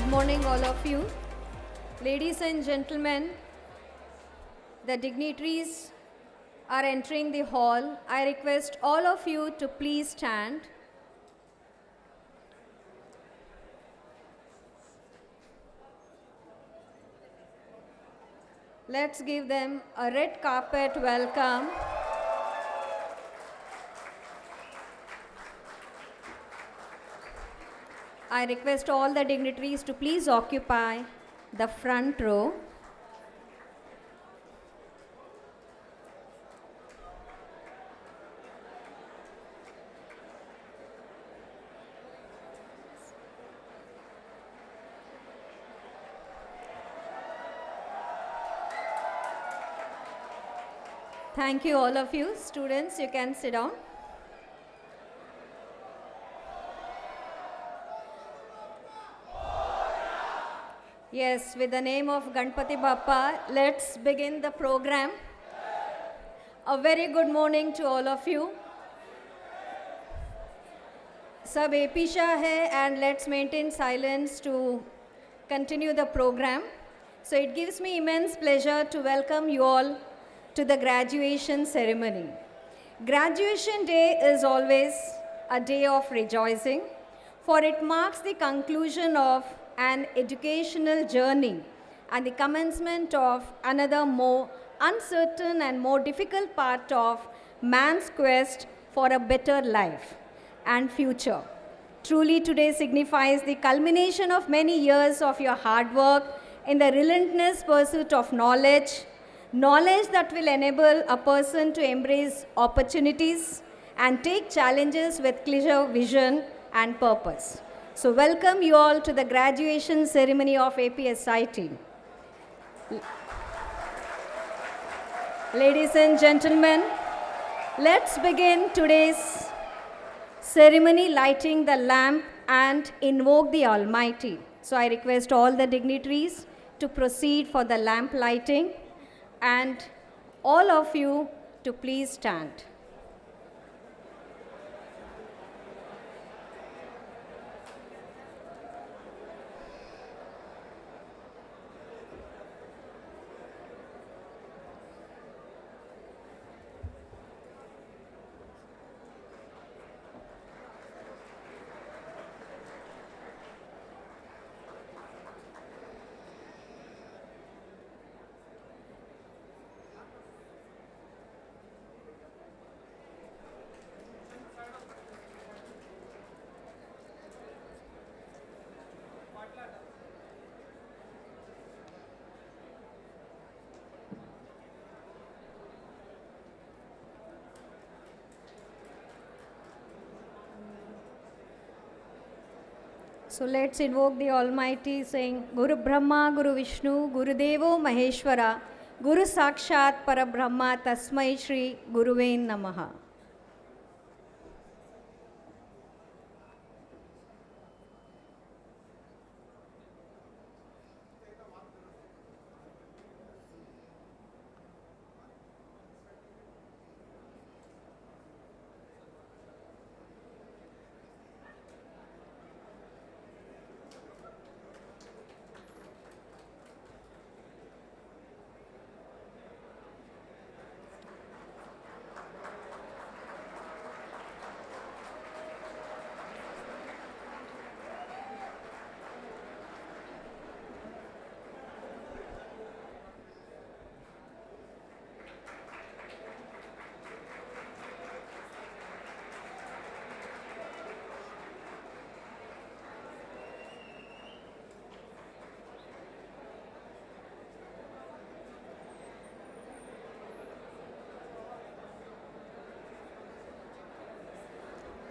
Good morning, all of you. Ladies and gentlemen, the dignitaries are entering the hall. I request all of you to please stand. Let's give them a red carpet welcome. I request all the dignitaries to please occupy the front row. Thank you, all of you. Students, you can sit down. Yes, with the name of Ganpati Bappa, let's begin the program. A very good morning to all of you. Sab A.P Shah hai, and let's maintain silence to continue the program. So it gives me immense pleasure to welcome you all to the graduation ceremony. Graduation day is always a day of rejoicing, for it marks the conclusion of an educational journey and the commencement of another more uncertain and more difficult part of man's quest for a better life and future. Truly, today signifies the culmination of many years of your hard work in the relentless pursuit of knowledge, knowledge that will enable a person to embrace opportunities and take challenges with clear vision and purpose. So welcome you all to the graduation ceremony of APSIT. Ladies and gentlemen, let's begin today's ceremony lighting the lamp and invoke the Almighty. So I request all the dignitaries to proceed for the lamp lighting and all of you to please stand. So let's invoke the Almighty saying, Guru Brahma, Guru Vishnu, Guru Devo Maheshwara, Guru Sakshat Parabrahma, Tasmai Shri Guruvain Namaha.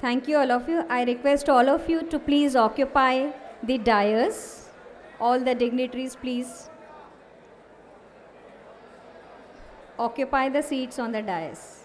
Thank you, all of you. I request all of you to please occupy the dais. All the dignitaries, please occupy the seats on the dais.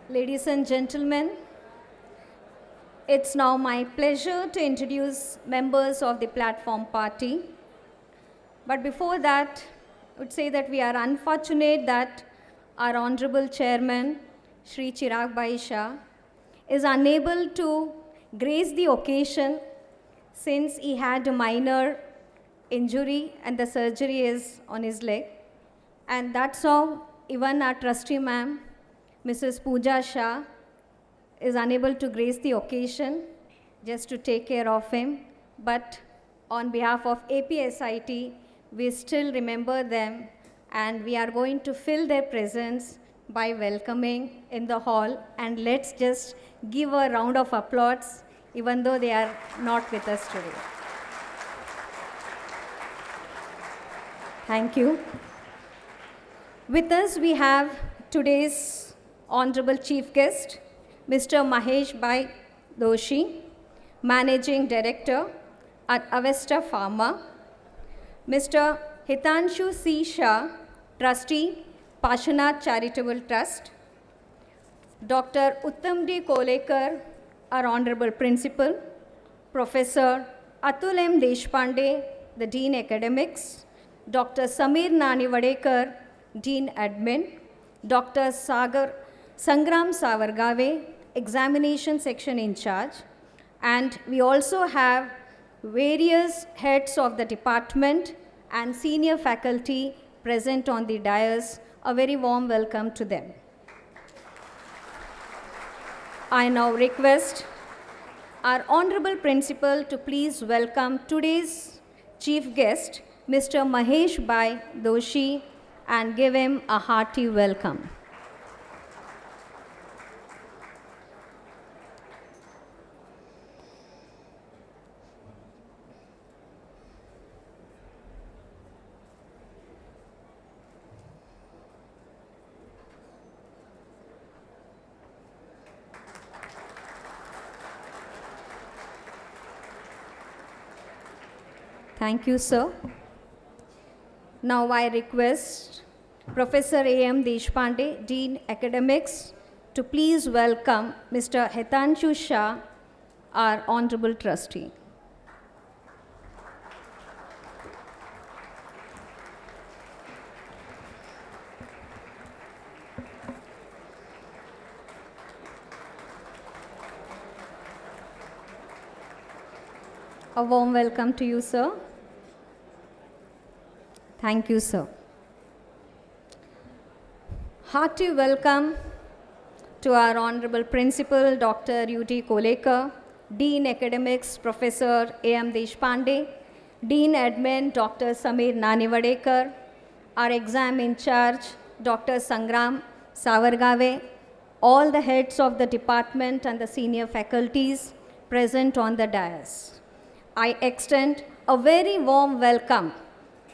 Ladies and gentlemen, it's now my pleasure to introduce members of the platform party. But before that, I would say that we are unfortunate that our Honorable Chairman, Shri Chirag Bhai Shah, is unable to grace the occasion since he had a minor injury and the surgery is on his leg. And that's how even our trustee ma'am, Mrs. Pooja Shah, is unable to grace the occasion just to take care of him. But on behalf of APSIT, we still remember them and we are going to fill their presence by welcoming in the hall. And let's just give a round of applause even though they are not with us today. Thank you. With us we have today's Honorable Chief Guest, Mr. Mahesh Bhai Doshi, Managing Director at Avesta Pharma, Mr. Hitanshu C. Shah, Trustee, Pashanath Charitable Trust, Dr. Uttam D. Kolekar, our Honorable Principal, Professor Atul M. Deshpande, the Dean Academics, Dr. Samir Nanivadekar, Dean Admin, Dr. Sangram Savargave, Examination Section in charge, and we also have various heads of the department and senior faculty present on the dais. A very warm welcome to them. I now request our Honorable Principal to please welcome today's Chief Guest, Mr. Mahesh Bhai Doshi, and give him a hearty welcome. Thank you, sir. Now I request Professor A.M. Deshpande, Dean Academics, to please welcome Mr. Hitanshu Shah, our Honorable Trustee. A warm welcome to you, sir. Thank you, sir. Hearty welcome to our Honorable Principal, Dr. U.T. Kolekar, Dean Academics, Professor A.M. Deshpande, Dean Admin, Dr. Samir Nanivadekar, our exam in charge, Dr. Sangram Savargave, all the heads of the department and the senior faculties present on the dais. I extend a very warm welcome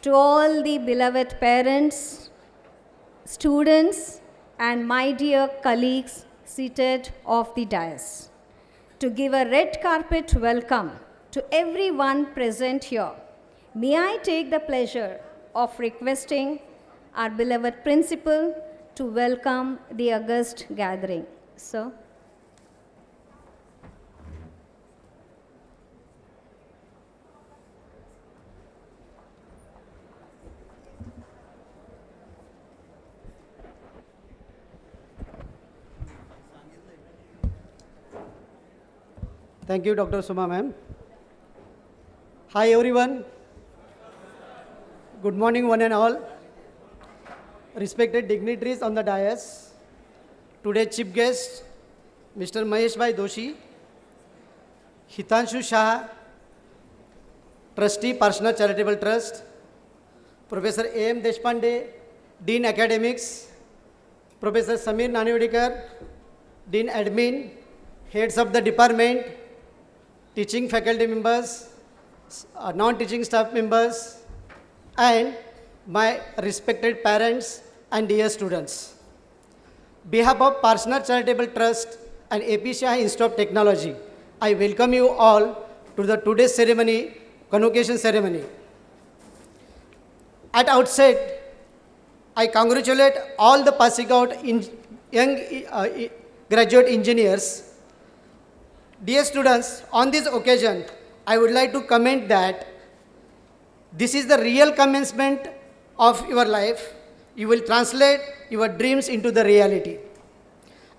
to all the beloved parents, students, and my dear colleagues seated off the dais. To give a red carpet welcome to everyone present here, may I take the pleasure of requesting our beloved principal to welcome the august gathering. Sir. Thank you, Dr. Suma ma'am. Hi everyone. Good morning one and all. Respected dignitaries on the dais. Today's chief guest, Mr. Mahesh Bhai Doshi, Hitanshu Shah, Trustee, Pashanath Charitable Trust, Professor A.M. Deshpande, Dean Academics, Professor Samir Nanivadekar, Dean Admin, heads of the department, teaching faculty members, non-teaching staff members, and my respected parents and dear students. Behalf of Pashanath Charitable Trust and A.P Shah Institute of Technology, I welcome you all to the today's ceremony, Convocation ceremony. At outset, I congratulate all the passing out in young graduate engineers. Dear students, on this occasion, I would like to comment that this is the real commencement of your life. You will translate your dreams into the reality.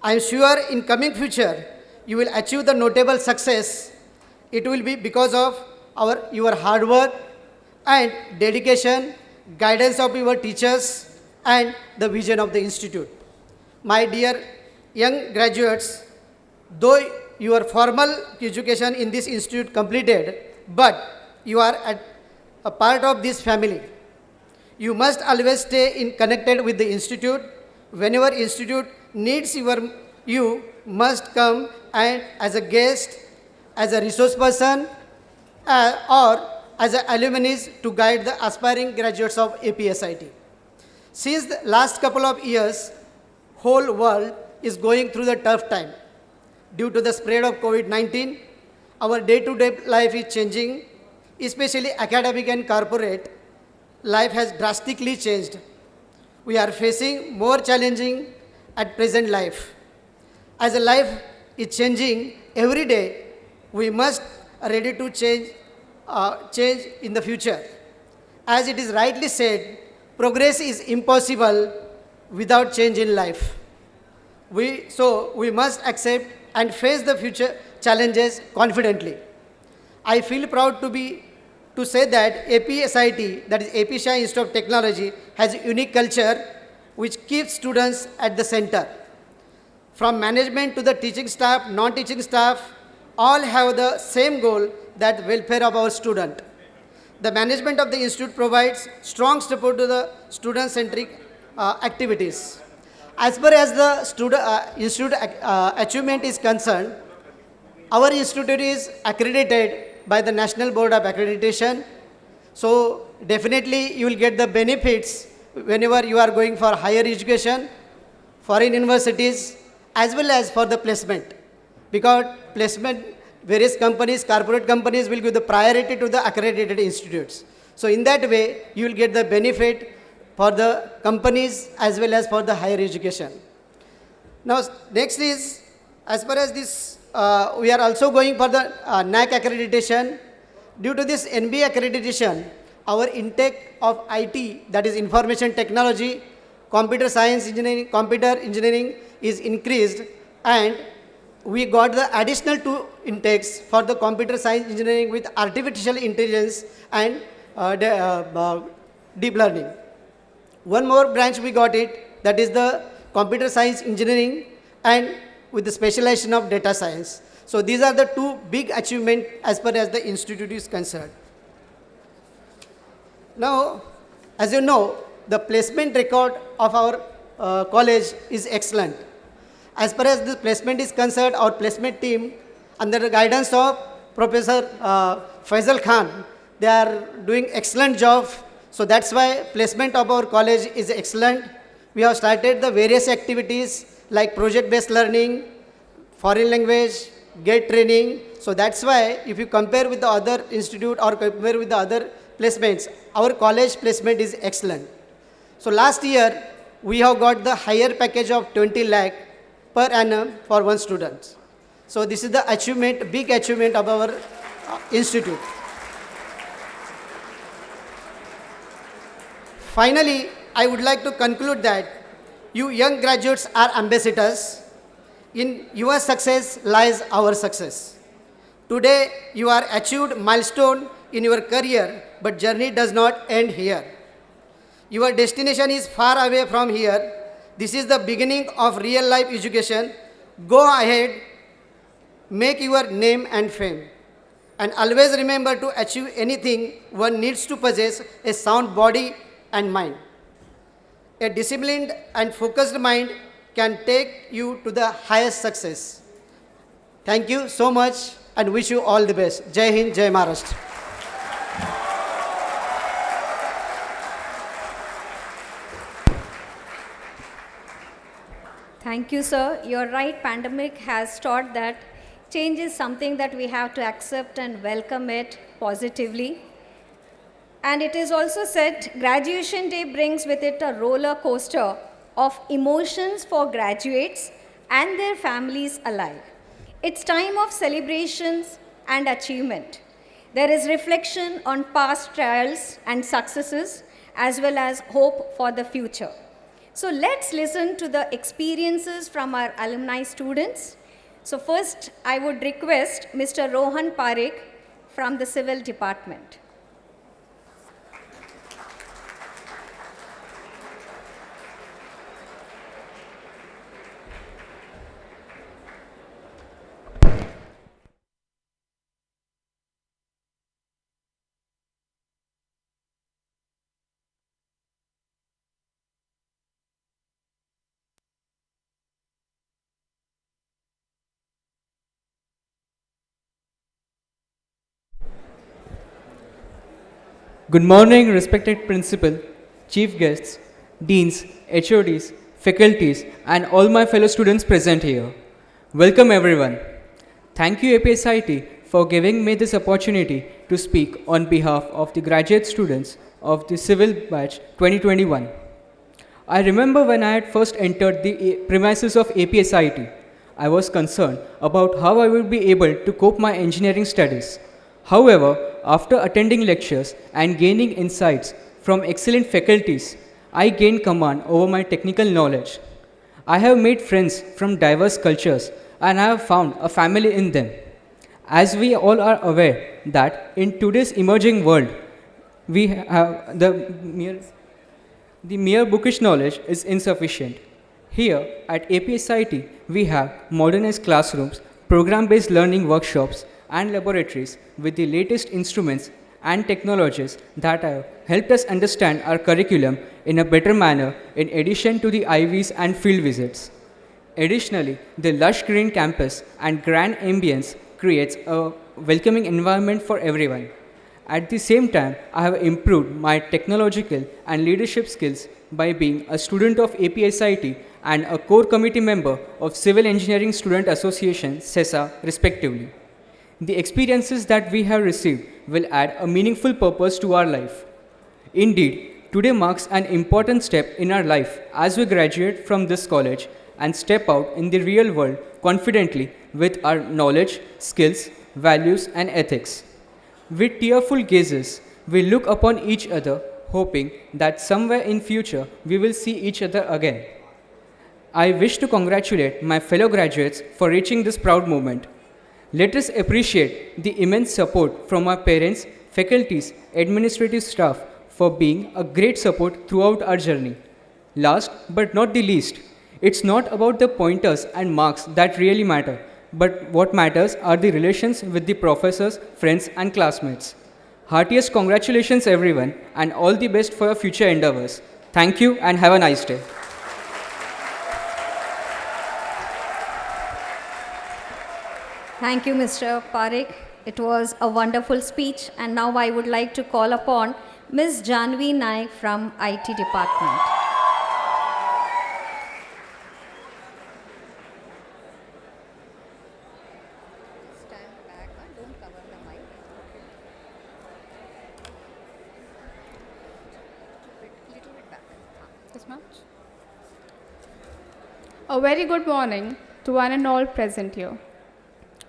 I am sure in coming future, you will achieve the notable success. It will be because of your hard work and dedication, guidance of your teachers, and the vision of the institute. My dear young graduates, though your formal education in this institute completed, but you are a part of this family. You must always stay connected with the institute. Whenever institute needs you must come and as a guest, as a resource person, or as an alumnus to guide the aspiring graduates of APSIT. Since the last couple of years, whole world is going through the tough time. Due to the spread of COVID-19, our day-to-day life is changing, especially academic and corporate. Life has drastically changed. We are facing more challenging at present life. As a life is changing every day, we must ready to change in the future. As it is rightly said, progress is impossible without change in life. So we must accept and face the future challenges confidently. I feel proud to say that APSIT, that is A.P Shah Institute of Technology, has a unique culture which keeps students at the center. From management to the teaching staff, non-teaching staff, all have the same goal, that welfare of our student. The management of the institute provides strong support to the student-centric activities. As far as the institute achievement is concerned, our institute is accredited by the National Board of Accreditation. So definitely you will get the benefits whenever you are going for higher education, foreign universities, as well as for the placement. Because placement, various companies, corporate companies will give the priority to the accredited institutes. So in that way, you will get the benefit for the companies as well as for the higher education. Now, next is, as far as this, we are also going for the NAC accreditation. Due to this NBA accreditation, our intake of IT, that is information technology, computer science engineering, computer engineering is increased, and we got the additional 2 intakes for the computer science engineering with artificial intelligence and deep learning. One more branch we got it, that is the computer science engineering and with the specialization of data science. So these are the 2 big achievements as far as the institute is concerned. Now, as you know, the placement record of our college is excellent. As far as the placement is concerned, our placement team, under the guidance of Professor Faisal Khan, they are doing excellent job. So that's why placement of our college is excellent. We have started the various activities like project-based learning, foreign language, GATE training. So that's why if you compare with the other institute or compare with the other placements, our college placement is excellent. So last year, we have got the higher package of 20 lakh per annum for one student. So this is the achievement, big achievement of our institute. Finally, I would like to conclude that you young graduates are ambassadors. In your success lies our success. Today, you are achieved milestone in your career, but journey does not end here. Your destination is far away from here. This is the beginning of real life education. Go ahead, make your name and fame. And always remember, to achieve anything, one needs to possess a sound body and mind. A disciplined and focused mind can take you to the highest success. Thank you so much and wish you all the best. Jai Hind, Jai Maharashtra. Thank you, sir. You're right, pandemic has taught that change is something that we have to accept and welcome it positively. And it is also said, graduation day brings with it a roller coaster of emotions for graduates, and their families alike. It's time of celebrations and achievement. There is reflection on past trials and successes as well as hope for the future. So let's listen to the experiences from our alumni students. So first, I would request Mr. Rohan Parekh from the Civil Department. Good morning, respected principal, chief guests, deans, HODs, faculties, and all my fellow students present here. Welcome everyone. Thank you APSIT for giving me this opportunity to speak on behalf of the graduate students of the Civil Batch 2021. I remember when I had first entered the premises of APSIT, I was concerned about how I would be able to cope my engineering studies. However, after attending lectures and gaining insights from excellent faculties, I gained command over my technical knowledge. I have made friends from diverse cultures and I have found a family in them. As we all are aware that in today's emerging world, we have the mere bookish knowledge is insufficient. Here at APSIT, we have modernized classrooms, program-based learning workshops, and laboratories with the latest instruments and technologies that have helped us understand our curriculum in a better manner in addition to the IVs and field visits. Additionally, the lush green campus and grand ambience creates a welcoming environment for everyone. At the same time, I have improved my technological and leadership skills by being a student of APSIT and a core committee member of Civil Engineering Student Association, CESA, respectively. The experiences that we have received will add a meaningful purpose to our life. Indeed, today marks an important step in our life as we graduate from this college and step out in the real world confidently with our knowledge, skills, values, and ethics. With tearful gazes, we look upon each other, hoping that somewhere in future we will see each other again. I wish to congratulate my fellow graduates for reaching this proud moment. Let us appreciate the immense support from our parents, faculties, administrative staff for being a great support throughout our journey. Last but not the least, it's not about the pointers and marks that really matter, but what matters are the relations with the professors, friends, and classmates. Heartiest congratulations everyone and all the best for your future endeavors. Thank you and have a nice day. Thank you, Mr. Parekh. It was a wonderful speech, and now I would like to call upon Ms. Janvi Naik from IT department. Stand back, don't cover the mic. Little bit back. This much. A very good morning to one and all present here.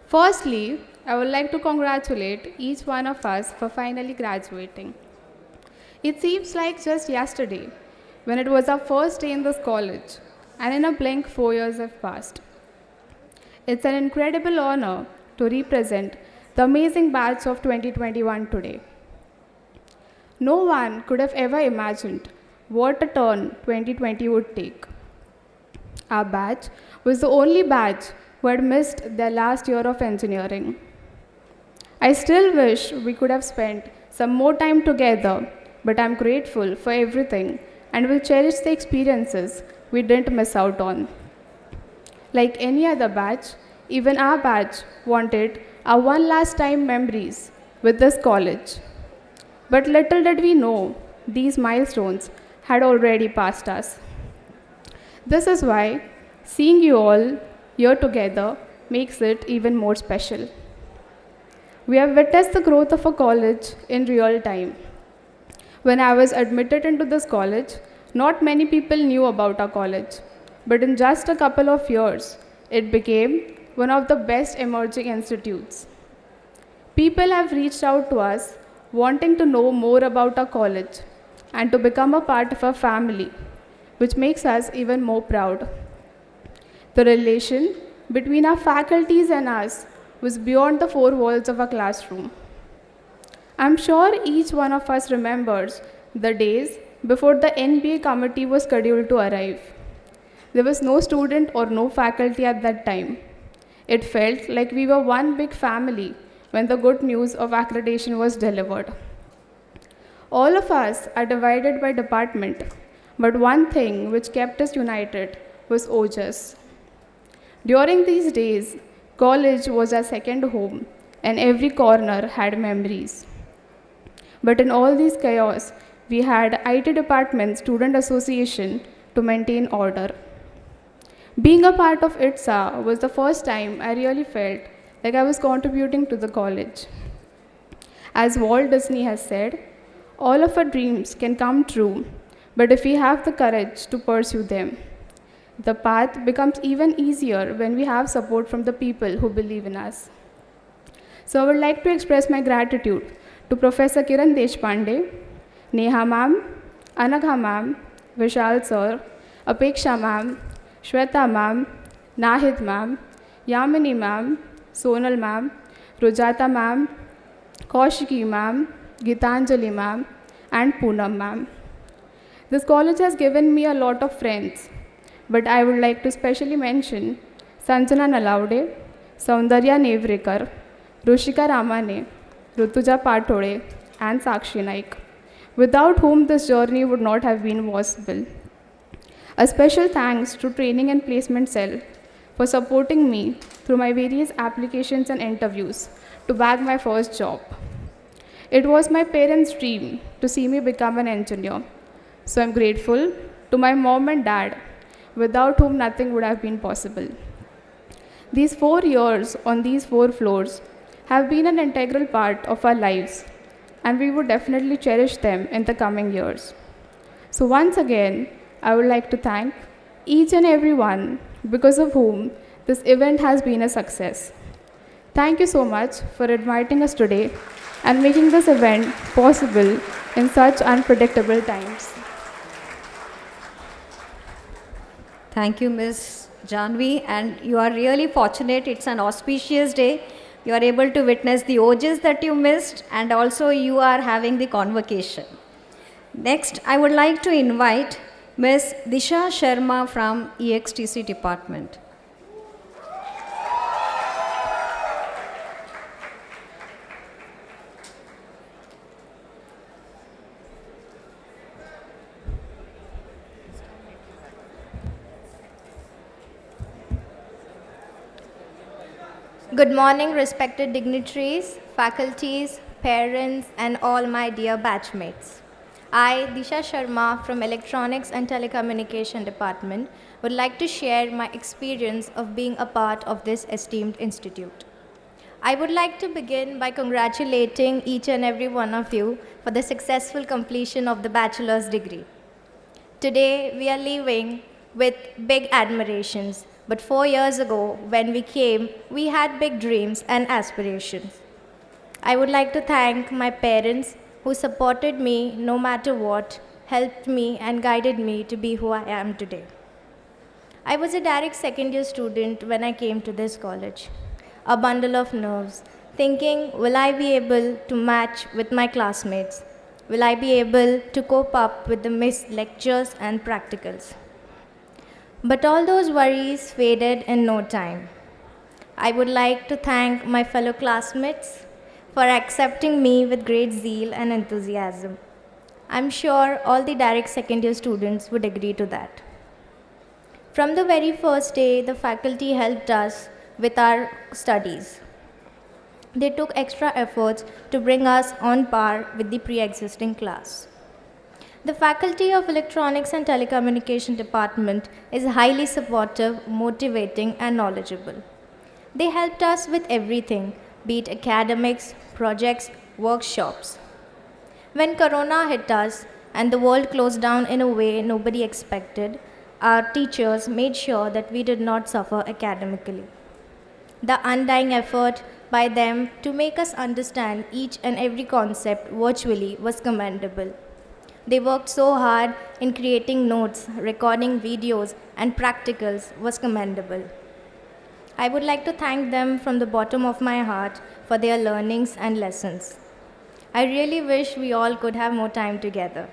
Firstly, I would like to congratulate each one of us for finally graduating. It seems like just yesterday when it was our first day in this college, and in a blink 4 years have passed. It's an incredible honor to represent the amazing batch of 2021 today. No one could have ever imagined what a turn 2020 would take. Our batch was the only batch who had missed their last year of engineering. I still wish we could have spent some more time together, but I'm grateful for everything and will cherish the experiences we didn't miss out on. Like any other batch, even our batch wanted our one last time memories with this college. But little did we know, these milestones had already passed us. This is why seeing you all here together makes it even more special. We have witnessed the growth of a college in real time. When I was admitted into this college, not many people knew about our college. But in just a couple of years, It became one of the best emerging institutes. People have reached out to us wanting to know more about our college and to become a part of our family, which makes us even more proud. The relation between our faculties and us was beyond the four walls of a classroom. I'm sure each one of us remembers the days before the NBA committee was scheduled to arrive. There was no student or no faculty at that time. It felt like we were one big family when the good news of accreditation was delivered. All of us are divided by department, but one thing which kept us united was OJAS. During these days, college was our second home, and every corner had memories. But in all this chaos, we had IT Department Student Association to maintain order. Being a part of ITSA was the first time I really felt like I was contributing to the college. As Walt Disney has said, all of our dreams can come true, but if we have the courage to pursue them, the path becomes even easier when we have support from the people who believe in us. So I would like to express my gratitude to Professor Kiran Deshpande, Neha ma'am, Anagha ma'am, Vishal sir, A.P Shah ma'am, Shweta ma'am, Nahid ma'am, Yamini ma'am, Sonal ma'am, Rujata ma'am, Kaushiki ma'am, Gitanjali ma'am, and Poonam ma'am. This college has given me a lot of friends, but I would like to specially mention Sanjana Nalaude, Saundarya Nevrekar, Rushika Ramane, Rutuja Pathore, and Sakshi Naik, without whom this journey would not have been possible. A special thanks to Training and Placement Cell for supporting me through my various applications and interviews to bag my first job. It was my parents' dream to see me become an engineer, so I'm grateful to my mom and dad, without whom nothing would have been possible. These 4 years on these 4 floors have been an integral part of our lives, and we would definitely cherish them in the coming years. So once again, I would like to thank each and every one because of whom this event has been a success. Thank you so much for inviting us today and making this event possible in such unpredictable times. Thank you, Ms. Janvi, and you are really fortunate. It's an auspicious day. You are able to witness the OJs that you missed, and also you are having the convocation. Next, I would like to invite Ms. Disha Sharma from EXTC department. Good morning, respected dignitaries, faculties, parents, and all my dear batchmates. I, Disha Sharma from Electronics and Telecommunication Department, would like to share my experience of being a part of this esteemed institute. I would like to begin by congratulating each and every one of you for the successful completion of the bachelor's degree. Today, we are leaving with big admirations, but 4 years ago, when we came, we had big dreams and aspirations. I would like to thank my parents who supported me no matter what, helped me and guided me to be who I am today. I was a direct second year student when I came to this college, a bundle of nerves, thinking, will I be able to match with my classmates? Will I be able to cope up with the missed lectures and practicals? But all those worries faded in no time. I would like to thank my fellow classmates for accepting me with great zeal and enthusiasm. I'm sure all the direct second year students would agree to that. From the very first day, the faculty helped us with our studies. They took extra efforts to bring us on par with the pre-existing class. The Faculty of Electronics and Telecommunication Department is highly supportive, motivating, and knowledgeable. They helped us with everything, be it academics, projects, workshops. When Corona hit us and the world closed down in a way nobody expected, our teachers made sure that we did not suffer academically. The undying effort by them to make us understand each and every concept virtually was commendable. They worked so hard in creating notes, recording videos, and practicals was commendable. I would like to thank them from the bottom of my heart for their learnings and lessons. I really wish we all could have more time together.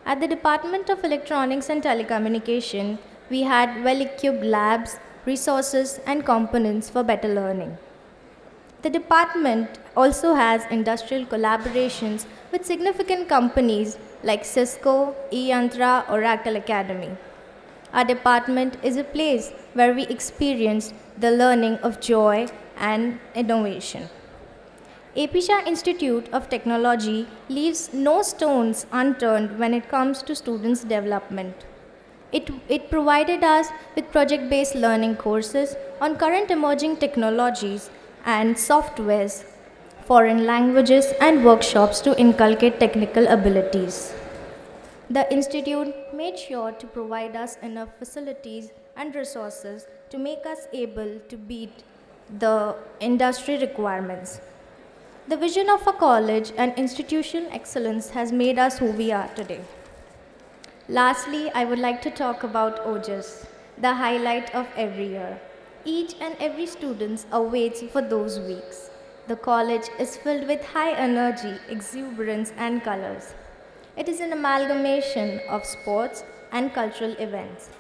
At the Department of Electronics and Telecommunication, we had well-equipped labs, resources, and components for better learning. The department also has industrial collaborations with significant companies like Cisco, eYantra, Oracle Academy. Our department is a place where we experience the learning of joy and innovation. A.P Shah Institute of Technology leaves no stones unturned when it comes to students' development. It provided us with project-based learning courses on current emerging technologies and softwares, foreign languages, and workshops to inculcate technical abilities. The institute made sure to provide us enough facilities and resources to make us able to beat the industry requirements. The vision of a college and institutional excellence has made us who we are today. Lastly, I would like to talk about OJAS, the highlight of every year. Each and every student awaits for those weeks. The college is filled with high energy, exuberance, and colors. It is an amalgamation of sports and cultural events.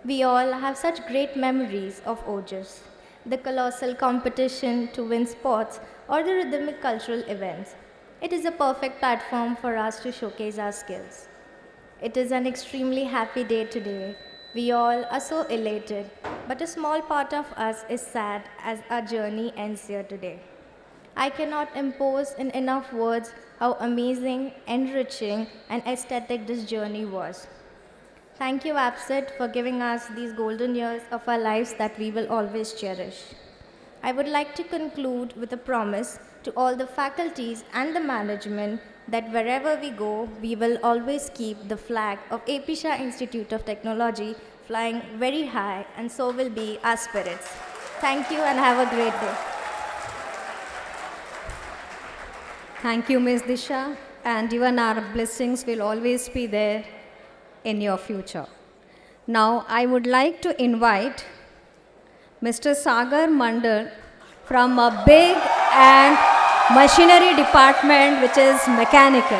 We all have such great memories of OJAS, the colossal competition to win sports or the rhythmic cultural events. It is a perfect platform for us to showcase our skills. It is an extremely happy day today. We all are so elated, but a small part of us is sad as our journey ends here today. I cannot impose in enough words how amazing, enriching, and aesthetic this journey was. Thank you, APSET, for giving us these golden years of our lives that we will always cherish. I would like to conclude with a promise to all the faculties and the management that wherever we go, we will always keep the flag of A.P Shah Institute of Technology flying very high, and so will be our spirits. Thank you and have a great day. Thank you, Ms. Disha, and even our blessings will always be there in your future. Now, I would like to invite Mr. Sagar Mandal from a big and machinery department which is mechanical.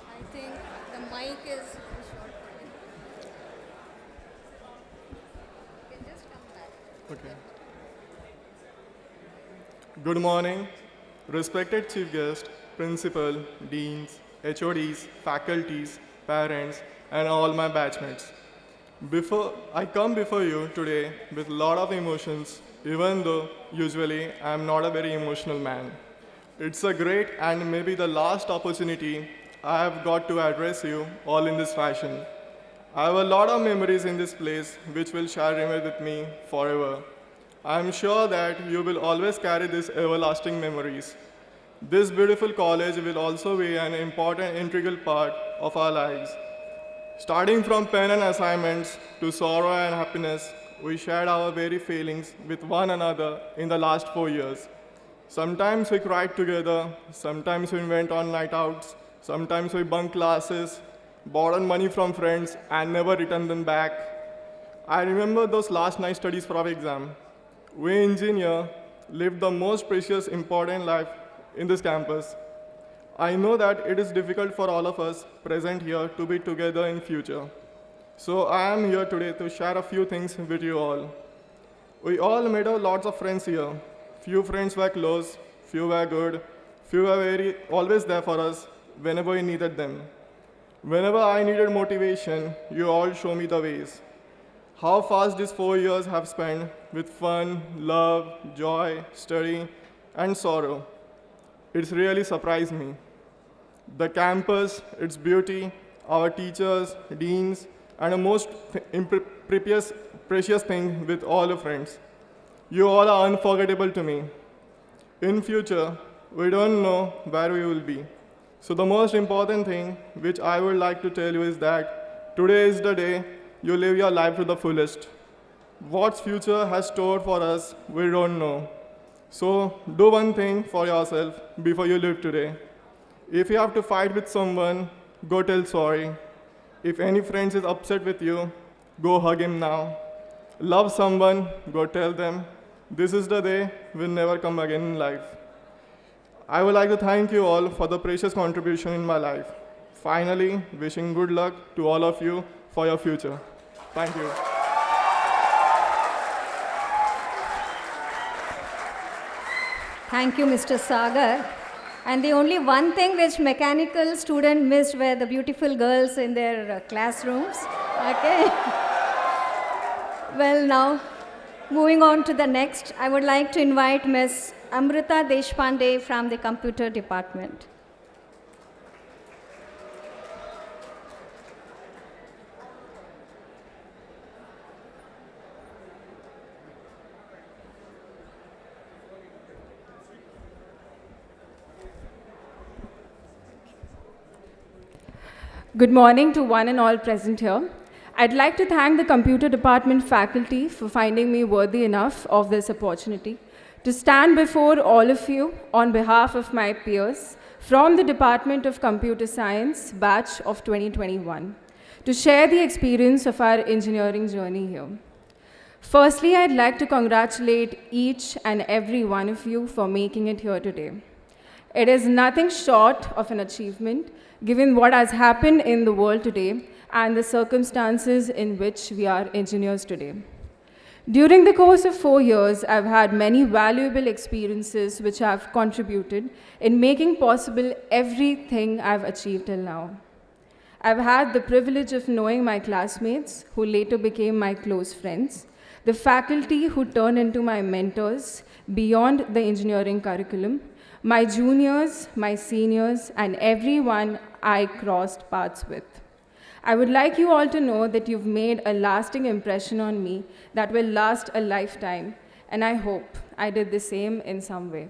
I think the mic is short. You can just come back. Okay. Good morning, respected chief guest, principal, deans, HODs, faculties, parents, and all my batchmates. I come before you today with a lot of emotions, even though usually I am not a very emotional man. It's a great and maybe the last opportunity I have got to address you all in this fashion. I have a lot of memories in this place which will shall remain with me forever. I am sure that you will always carry these everlasting memories. This beautiful college will also be an important integral part of our lives. Starting from pen and assignments to sorrow and happiness, we shared our very feelings with one another in the last 4 years. Sometimes we cried together, sometimes we went on night outs, sometimes we bunked classes, borrowed money from friends and never returned them back. I remember those last night studies for our exam. We engineer lived the most precious, important life in this campus. I know that it is difficult for all of us present here to be together in future. So I am here today to share a few things with you all. We all made lots of friends here. Few friends were close, few were good, few were always there for us whenever we needed them. Whenever I needed motivation, you all show me the ways. How fast these 4 years have spent with fun, love, joy, study, and sorrow. It's really surprised me. The campus, its beauty, our teachers, deans, and a most precious thing with all the friends. You all are unforgettable to me. In future, we don't know where we will be. So the most important thing which I would like to tell you is that today is the day you live your life to the fullest. What future has stored for us, we don't know. So do one thing for yourself before you live today. If you have to fight with someone, go tell sorry. If any friend is upset with you, go hug him now. Love someone, go tell them. This is the day will never come again in life. I would like to thank you all for the precious contribution in my life. Finally, wishing good luck to all of you for your future. Thank you. Thank you, Mr. Sagar. And the only one thing which mechanical student missed were the beautiful girls in their classrooms. Okay. Well, now, moving on to the next, I would like to invite Ms. Amrita Deshpande from the Computer Department. Good morning to one and all present here. I'd like to thank the Computer Department faculty for finding me worthy enough of this opportunity to stand before all of you on behalf of my peers from the Department of Computer Science batch of 2021 to share the experience of our engineering journey here. Firstly, I'd like to congratulate each and every one of you for making it here today. It is nothing short of an achievement given what has happened in the world today and the circumstances in which we are engineers today. During the course of 4 years, I've had many valuable experiences which have contributed in making possible everything I've achieved till now. I've had the privilege of knowing my classmates, who later became my close friends, the faculty who turned into my mentors beyond the engineering curriculum, my juniors, my seniors, and everyone I crossed paths with. I would like you all to know that you've made a lasting impression on me that will last a lifetime, and I hope I did the same in some way.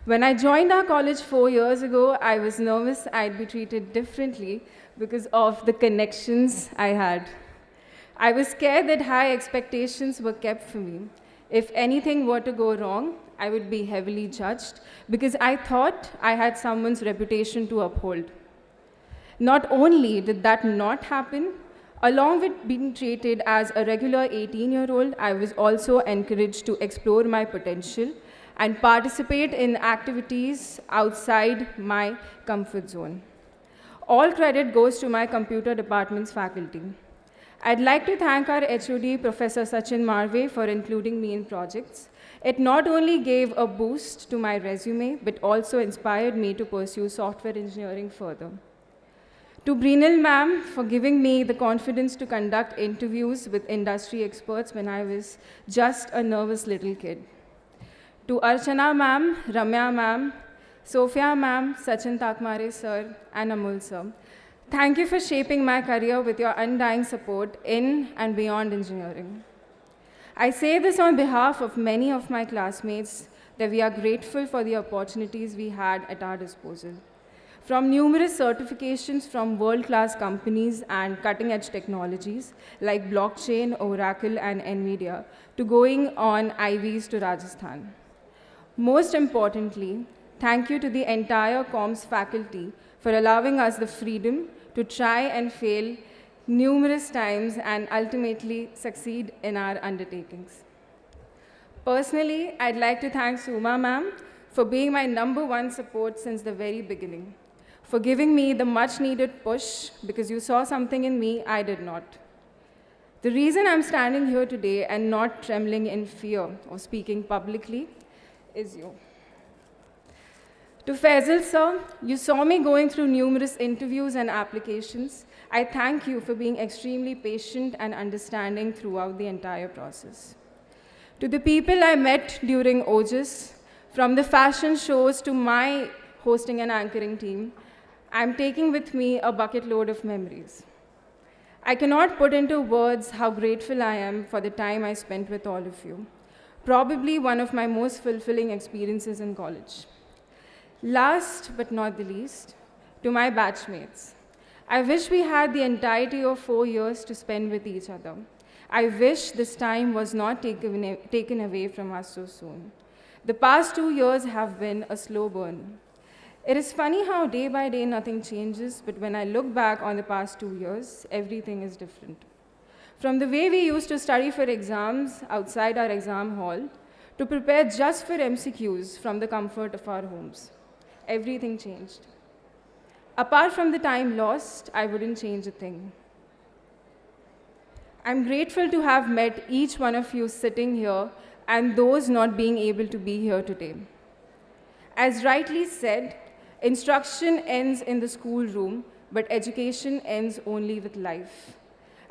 When I joined our college 4 years ago, I was nervous I'd be treated differently because of the connections I had. I was scared that high expectations were kept for me. If anything were to go wrong, I would be heavily judged because I thought I had someone's reputation to uphold. Not only did that not happen, along with being treated as a regular 18-year-old, I was also encouraged to explore my potential and participate in activities outside my comfort zone. All credit goes to my computer department's faculty. I'd like to thank our HOD, Professor Sachin Marve, for including me in projects. It not only gave a boost to my resume, but also inspired me to pursue software engineering further. To Brinal ma'am for giving me the confidence to conduct interviews with industry experts when I was just a nervous little kid. To Archana ma'am, Ramya ma'am, Sophia ma'am, Sachin Takmare sir, and Amul sir, thank you for shaping my career with your undying support in and beyond engineering. I say this on behalf of many of my classmates that we are grateful for the opportunities we had at our disposal. From numerous certifications from world-class companies and cutting-edge technologies like blockchain, Oracle, and NVIDIA, to going on IVs to Rajasthan. Most importantly, thank you to the entire comms faculty for allowing us the freedom to try and fail numerous times and ultimately succeed in our undertakings. Personally, I'd like to thank Suma ma'am for being my #1 support since the very beginning, for giving me the much needed push because you saw something in me I did not. The reason I'm standing here today and not trembling in fear of speaking publicly is you. To Faisal sir, you saw me going through numerous interviews and applications. I thank you for being extremely patient and understanding throughout the entire process. To the people I met during OGIS, from the fashion shows to my hosting and anchoring team, I'm taking with me a bucket load of memories. I cannot put into words how grateful I am for the time I spent with all of you. Probably one of my most fulfilling experiences in college. Last but not the least, to my batchmates. I wish we had the entirety of 4 years to spend with each other. I wish this time was not taken away from us so soon. The past 2 years have been a slow burn. It is funny how day by day nothing changes, but when I look back on the past 2 years, everything is different. From the way we used to study for exams outside our exam hall, to prepare just for MCQs from the comfort of our homes, everything changed. Apart from the time lost, I wouldn't change a thing. I'm grateful to have met each one of you sitting here and those not being able to be here today. As rightly said, instruction ends in the schoolroom, but education ends only with life.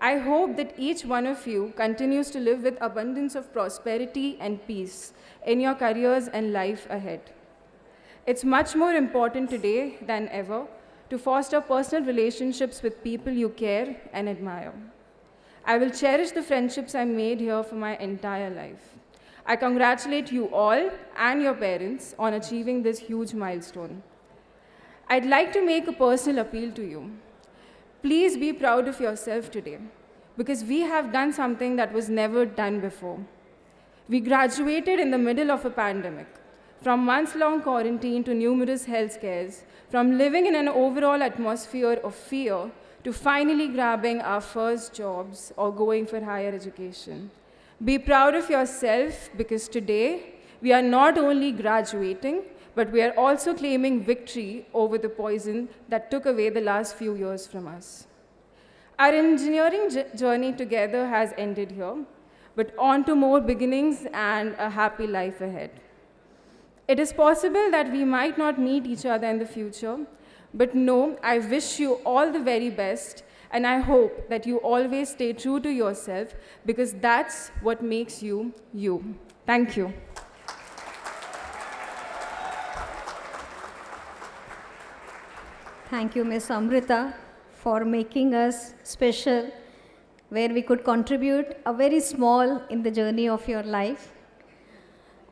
I hope that each one of you continues to live with abundance of prosperity and peace in your careers and life ahead. It's much more important today than ever to foster personal relationships with people you care and admire. I will cherish the friendships I made here for my entire life. I congratulate you all and your parents on achieving this huge milestone. I'd like to make a personal appeal to you. Please be proud of yourself today, because we have done something that was never done before. We graduated in the middle of a pandemic, from months-long quarantine to numerous health scares, from living in an overall atmosphere of fear to finally grabbing our first jobs or going for higher education. Be proud of yourself, because today we are not only graduating, but we are also claiming victory over the poison that took away the last few years from us. Our engineering journey together has ended here, but on to more beginnings and a happy life ahead. It is possible that we might not meet each other in the future, but no, I wish you all the very best, and I hope that you always stay true to yourself, because that's what makes you, you. Thank you. Thank you, Ms. Amrita, for making us special, where we could contribute a very small in the journey of your life.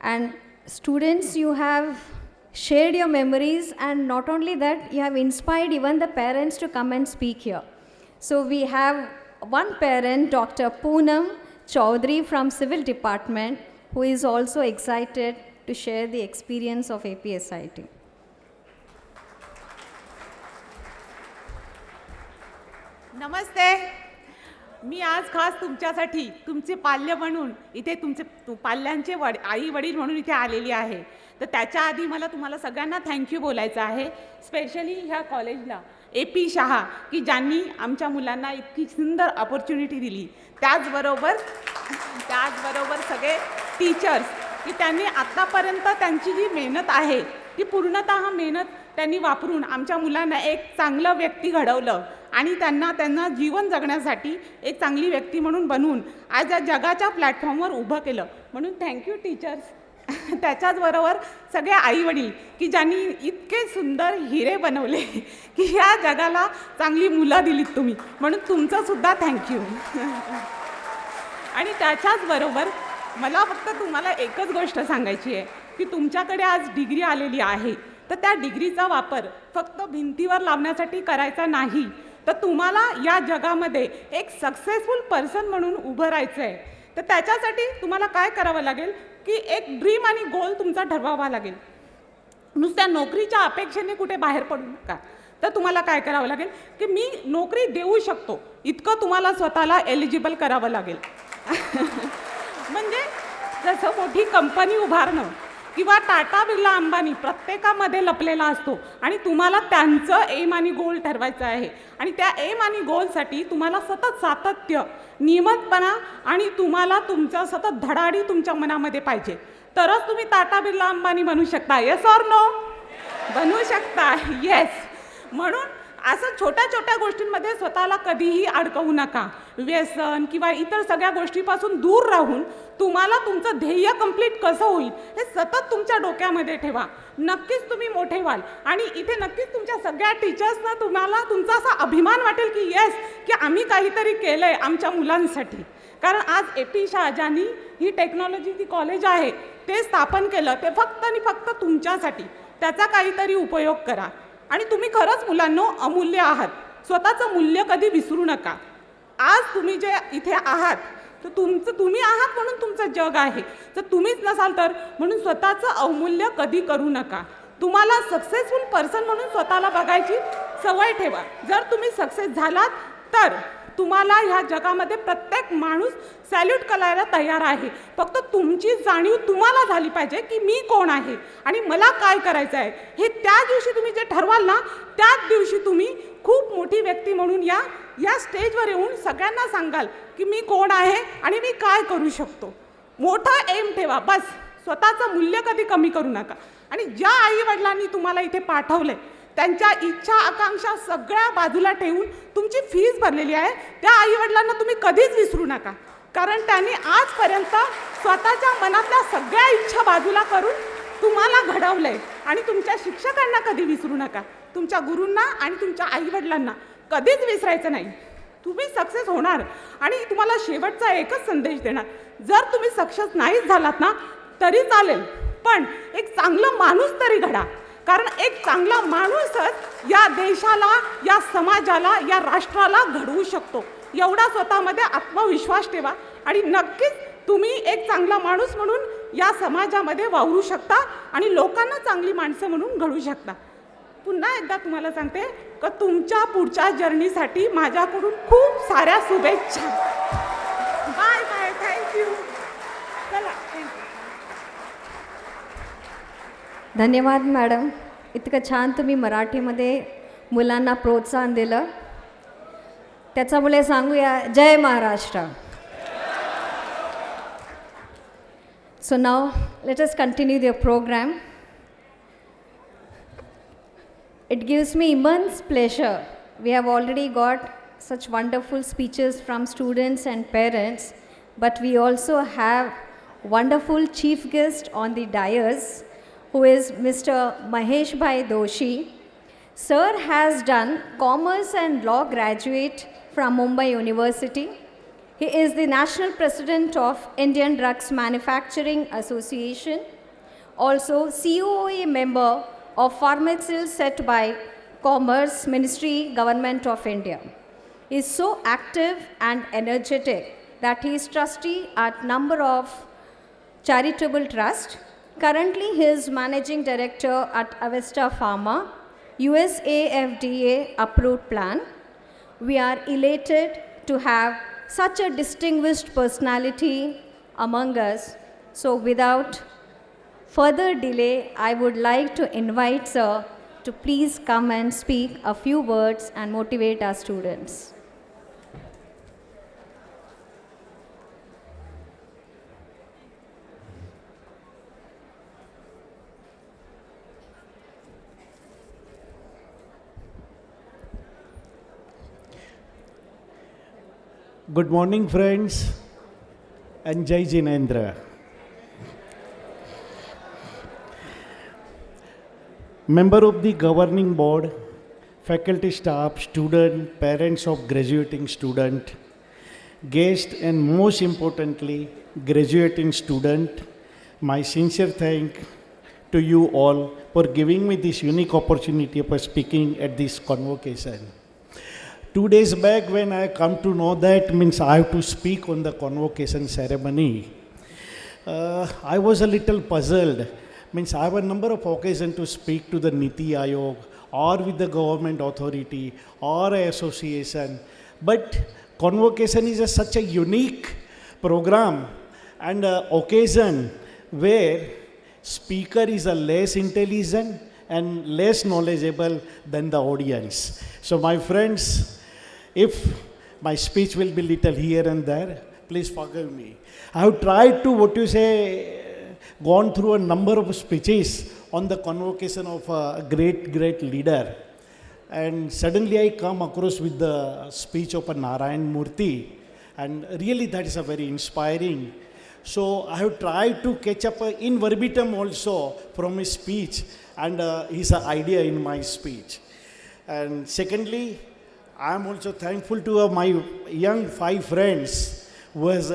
And students, you have shared your memories, and not only that, you have inspired even the parents to come and speak here. So we have one parent, Dr. Poonam Chaudhary from Civil Department, who is also excited to share the experience of APSIT. नमस्ते. मी आज खास तुमच्यासाठी तुमचे पाल्य म्हणून इथे तुमचे पाल्यांचे आई वडील म्हणून इथे आलेली आहे. तर त्याच्या आधी मला तुम्हाला सगळ्यांना थँक्यू बोलायचं आहे, स्पेशली ह्या कॉलेजला AP शहा की ज्यांनी आमच्या मुलांना इतकी सुंदर अपॉर्च्युनिटी दिली. त्याचबरोबर सगळे टीचर्स की त्यांनी आत्तापर्यंत त्यांची जी मेहनत आहे ती पूर्णतः मेहनत त्यांनी वापरून आमच्या मुलांना एक चांगलं व्यक्ती घडवलं आणि त्यांना जीवन जगण्यासाठी एक चांगली व्यक्ती म्हणून बनवून आज या जगाच्या प्लॅटफॉर्मवर उभं केलं. म्हणून थँक्यू टीचर्स. त्याच्याचबरोबर सगळे आईवडील की ज्यांनी इतके सुंदर हिरे बनवले की ह्या जगाला चांगली मुलं दिलीत तुम्ही, म्हणून तुमचंसुद्धा थँक्यू. आणि त्याच्याचबरोबर मला फक्त तुम्हाला एकच गोष्ट सांगायची आहे की तुमच्याकडे आज डिग्री आलेली आहे, तर त्या डिग्रीचा वापर फक्त भिंतीवर लावण्यासाठी करायचा नाही, तर तुम्हाला या जगामध्ये एक सक्सेसफुल पर्सन म्हणून उभं राहायचं आहे. तर त्याच्यासाठी तुम्हाला काय करावं लागेल की एक ड्रीम आणि गोल तुमचा ठरवावा लागेल. नुसत्या नोकरीच्या अपेक्षेने कुठे बाहेर पडू नका. तर तुम्हाला काय करावं लागेल की मी नोकरी देऊ शकतो इतकं तुम्हाला स्वतःला एलिजिबल करावं लागेल. म्हणजे जसं मोठी कंपनी उभारणं किंवा टाटा बिर्ला अंबानी प्रत्येकामध्ये लपलेला असतो आणि तुम्हाला त्यांचं एम आणि गोल ठरवायचं आहे. आणि त्या एम आणि गोलसाठी तुम्हाला सतत सातत्य, नियमितपणा आणि तुम्हाला तुमचा सतत धडाडी तुमच्या मनामध्ये पाहिजे, तरच तुम्ही टाटा बिर्ला अंबानी बनू शकता. Yes or no? बनू शकता. येस. म्हणून असं छोट्या छोट्या गोष्टींमध्ये स्वतःला कधीही अडकवू नका. व्यसन किंवा इतर सगळ्या गोष्टीपासून दूर राहून तुम्हाला तुमचं ध्येय कंप्लीट कसं होईल हे सतत तुमच्या डोक्यामध्ये ठेवा. नक्कीच तुम्ही मोठे व्हाल आणि इथे नक्कीच तुमच्या सगळ्या टीचर्सना तुम्हाला तुमचा असा अभिमान वाटेल की येस की आम्ही काहीतरी केलंय आमच्या मुलांसाठी. कारण आज AP शाह ज्यांनी ही टेक्नॉलॉजीची कॉलेज आहे ते स्थापन केलं, ते फक्त आणि फक्त तुमच्यासाठी. त्याचा काहीतरी उपयोग करा. आणि तुम्ही खरंच मुलांनो अमूल्य आहात. स्वतःचं मूल्य कधी विसरू नका. आज तुम्ही जे इथे आहात तर तुम्ही आहात म्हणून तुमचं जग आहे. जर तुम्हीच नसाल तर म्हणून स्वतःचं अवमूल्य कधी करू नका. तुम्हाला सक्सेसफुल पर्सन म्हणून स्वतःला बघायची सवय ठेवा. जर तुम्ही सक्सेस झालात तर तुम्हाला ह्या जगामध्ये प्रत्येक माणूस सॅल्यूट करायला तयार आहे. फक्त तुमची जाणीव तुम्हाला झाली पाहिजे की मी कोण आहे आणि मला काय करायचं आहे. हे त्या दिवशी तुम्ही जे ठरवाल ना, त्याच दिवशी तुम्ही खूप मोठी व्यक्ती म्हणून या स्टेजवर येऊन सगळ्यांना सांगाल की मी कोण आहे आणि मी काय करू शकतो. मोठा एम ठेवा. बस स्वतःचं मूल्य कधी कमी करू नका. आणि ज्या आईवडिलांनी तुम्हाला इथे पाठवलंय त्यांच्या इच्छा आकांक्षा सगळ्या बाजूला ठेवून तुमची फीस भरलेली आहे, त्या आईवडिलांना तुम्ही कधीच विसरू नका. कारण त्यांनी आजपर्यंत स्वतःच्या मनातल्या सगळ्या इच्छा बाजूला करून तुम्हाला घडवलंय. आणि तुमच्या शिक्षकांना कधी विसरू नका. तुमच्या गुरूंना आणि तुमच्या आईवडिलांना कधीच विसरायचं नाही. तुम्ही सक्सेस होणार. आणि तुम्हाला शेवटचा एकच संदेश देणार, जर तुम्ही सक्सेस नाहीच झालात ना तरी चालेल, पण एक चांगला माणूस तरी घडा. कारण एक चांगला माणूसच या देशाला, या समाजाला, या राष्ट्राला घडवू शकतो. एवढा स्वतःमध्ये आत्मविश्वास ठेवा आणि नक्कीच तुम्ही एक चांगला माणूस म्हणून या समाजामध्ये वावरू शकता आणि लोकांना चांगली माणसं म्हणून घडवू शकता. पुन्हा एकदा तुम्हाला सांगते की तुमच्या पुढच्या जर्नीसाठी माझ्याकडून खूप साऱ्या शुभेच्छा. Bye bye. थँक्यू. चला, थँक्यू. धन्यवाद मॅडम. इतकं छान तुम्ही मराठीमध्ये मुलांना प्रोत्साहन दिलं. त्याच्यामुळे सांगूया जय Maharashtra. So now let us continue the program. It gives me immense pleasure. We have already got such wonderful speeches from students and parents, but we also have wonderful chief guest on the dais, who is Mr. Mahesh Bhai Doshi. Sir has done Commerce and Law graduate from Mumbai University. He is the National President of Indian Drugs Manufacturing Association, also COA member of Pharmaceuticals set by Commerce Ministry, Government of India. He is so active and energetic that he is trustee at number of charitable trust. Currently, he is managing director at Avesta Pharma, USA FDA approved plan. We are elated to have such a distinguished personality among us. So without further delay, I would like to invite sir to please come and speak a few words and motivate our students. Good morning, friends, and Jai Jinendra. Member of the governing board, faculty staff, student, parents of graduating student, guest, and most importantly, graduating student, my sincere thanks to you all for giving me this unique opportunity of speaking at this convocation. 2 days back when I come to know that means I have to speak on the convocation ceremony, I was a little puzzled. Means I have a number of occasions to speak to the Niti Aayog or with the government authority or an association. But convocation is such a unique program and occasion where speaker is a less intelligent and less knowledgeable than the audience. So my friends, if my speech will be little here and there, please forgive me. I have tried to, gone through a number of speeches on the convocation of a great leader. And suddenly I come across with the speech of a Narayan Murthy. And really that is a very inspiring. So I have tried to catch up in verbatim also from his speech and his idea in my speech. And secondly, I am also thankful to my young 5 friends was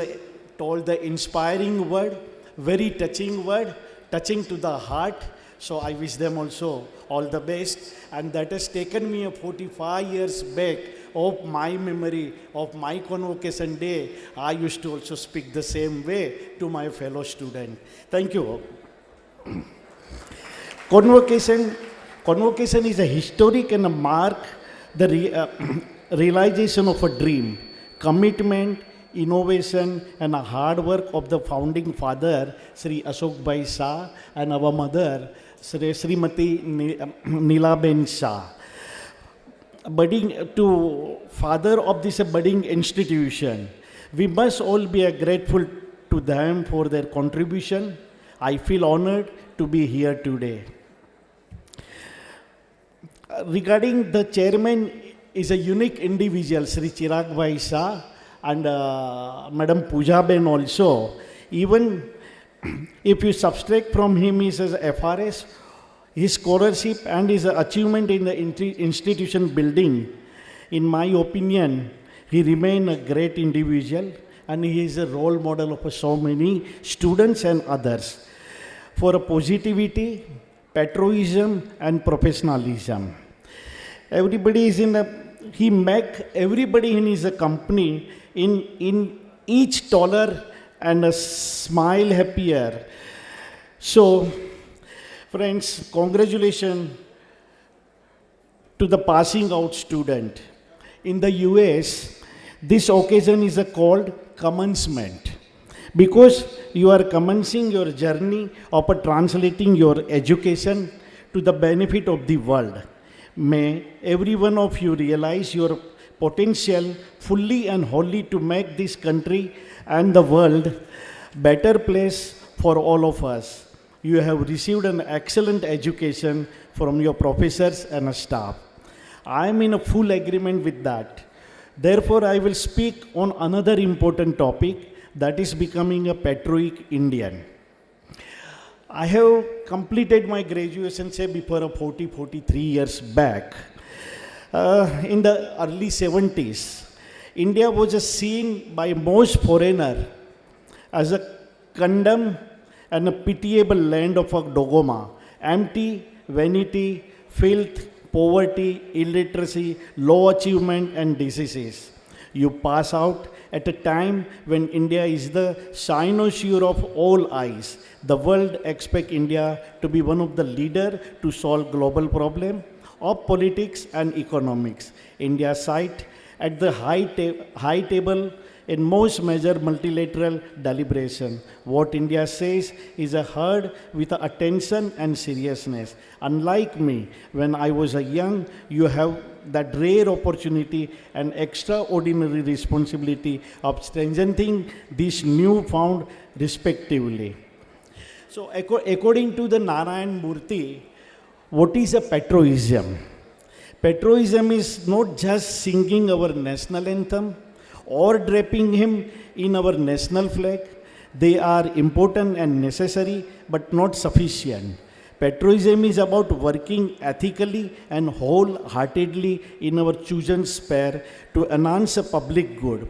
told the inspiring word, very touching word, touching to the heart. So I wish them also all the best. And that has taken me a 45 years back of my memory of my convocation day. I used to also speak the same way to my fellow student. Thank you. Convocation is a historic and a mark the realization of a dream, commitment, innovation and a hard work of the founding father Sri Ashok Bhai Shah and our mother Srimati Neelaben Shah. Budding to father of this budding institution, we must all be grateful to them for their contribution. I feel honored to be here today. Regarding the chairman is a unique individual, Sri Chirag Bhai Shah and Madam Pooja Ben also. Even if you subtract from him his FRS, his scholarship and his achievement in the institution building, in my opinion, he remains a great individual and he is a role model of so many students and others for a positivity, patriotism and professionalism. Everybody is he make everybody in his company in each taller and a smile happier. So, friends, congratulations to the passing out student. In the US, this occasion is called commencement because you are commencing your journey of translating your education to the benefit of the world. May every one of you realize your potential fully and wholly to make this country and the world better place for all of us. You have received an excellent education from your professors and staff. I am in a full agreement with that. Therefore, I will speak on another important topic, that is becoming a patriotic Indian. I have completed my graduation, say, before 43 years back. In the early 70s, India was seen by most foreigners as a condemned and a pitiable land of a dogma, empty, vanity, filth, poverty, illiteracy, low achievement and diseases. You pass out at a time when India is the cynosure of all eyes. The world expects India to be one of the leaders to solve global problems of politics and economics. India sits at the high table in most major multilateral deliberation. What India says is heard with attention and seriousness. Unlike me, when I was young, you have that rare opportunity and extraordinary responsibility of strengthening this newfound respectively. So according to the Narayan Murthy, what is a patriotism? Patriotism is not just singing our national anthem or draping him in our national flag. They are important and necessary, but not sufficient. Patriotism is about working ethically and wholeheartedly in our chosen sphere to enhance a public good.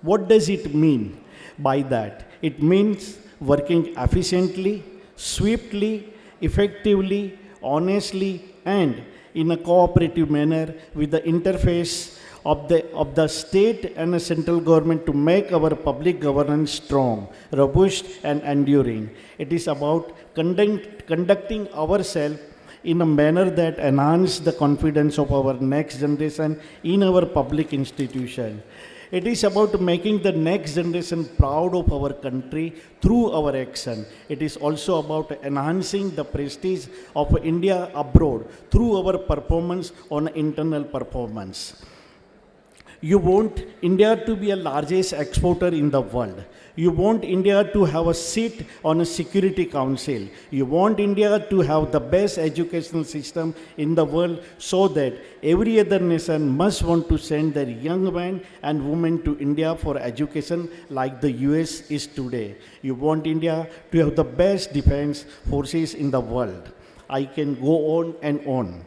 What does it mean by that? It means working efficiently, swiftly, effectively, honestly, and in a cooperative manner with the interface of the state and the central government to make our public governance strong, robust and enduring. It is about conducting ourselves in a manner that enhances the confidence of our next generation in our public institution. It is about making the next generation proud of our country through our action. It is also about enhancing the prestige of India abroad through our performance on internal performance. You want India to be the largest exporter in the world. You want India to have a seat on a Security Council. You want India to have the best educational system in the world so that every other nation must want to send their young men and women to India for education like the US is today. You want India to have the best defense forces in the world. I can go on and on.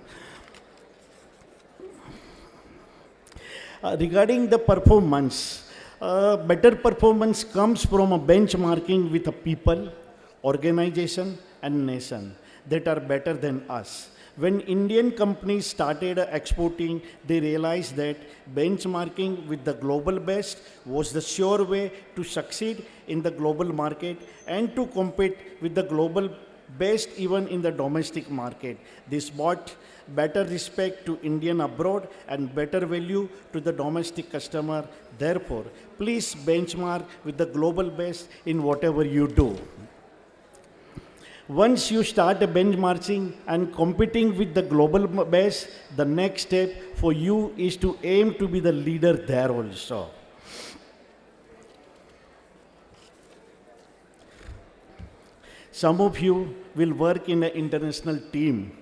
Regarding the performance, Better performance comes from a benchmarking with a people, organization, and nation that are better than us. When Indian companies started exporting, they realized that benchmarking with the global best was the sure way to succeed in the global market and to compete with the global best even in the domestic market. This brought better respect to Indian abroad and better value to the domestic customer. Therefore, please benchmark with the global best in whatever you do. Once you start benchmarking and competing with the global best, the next step for you is to aim to be the leader there also. Some of you will work in an international team.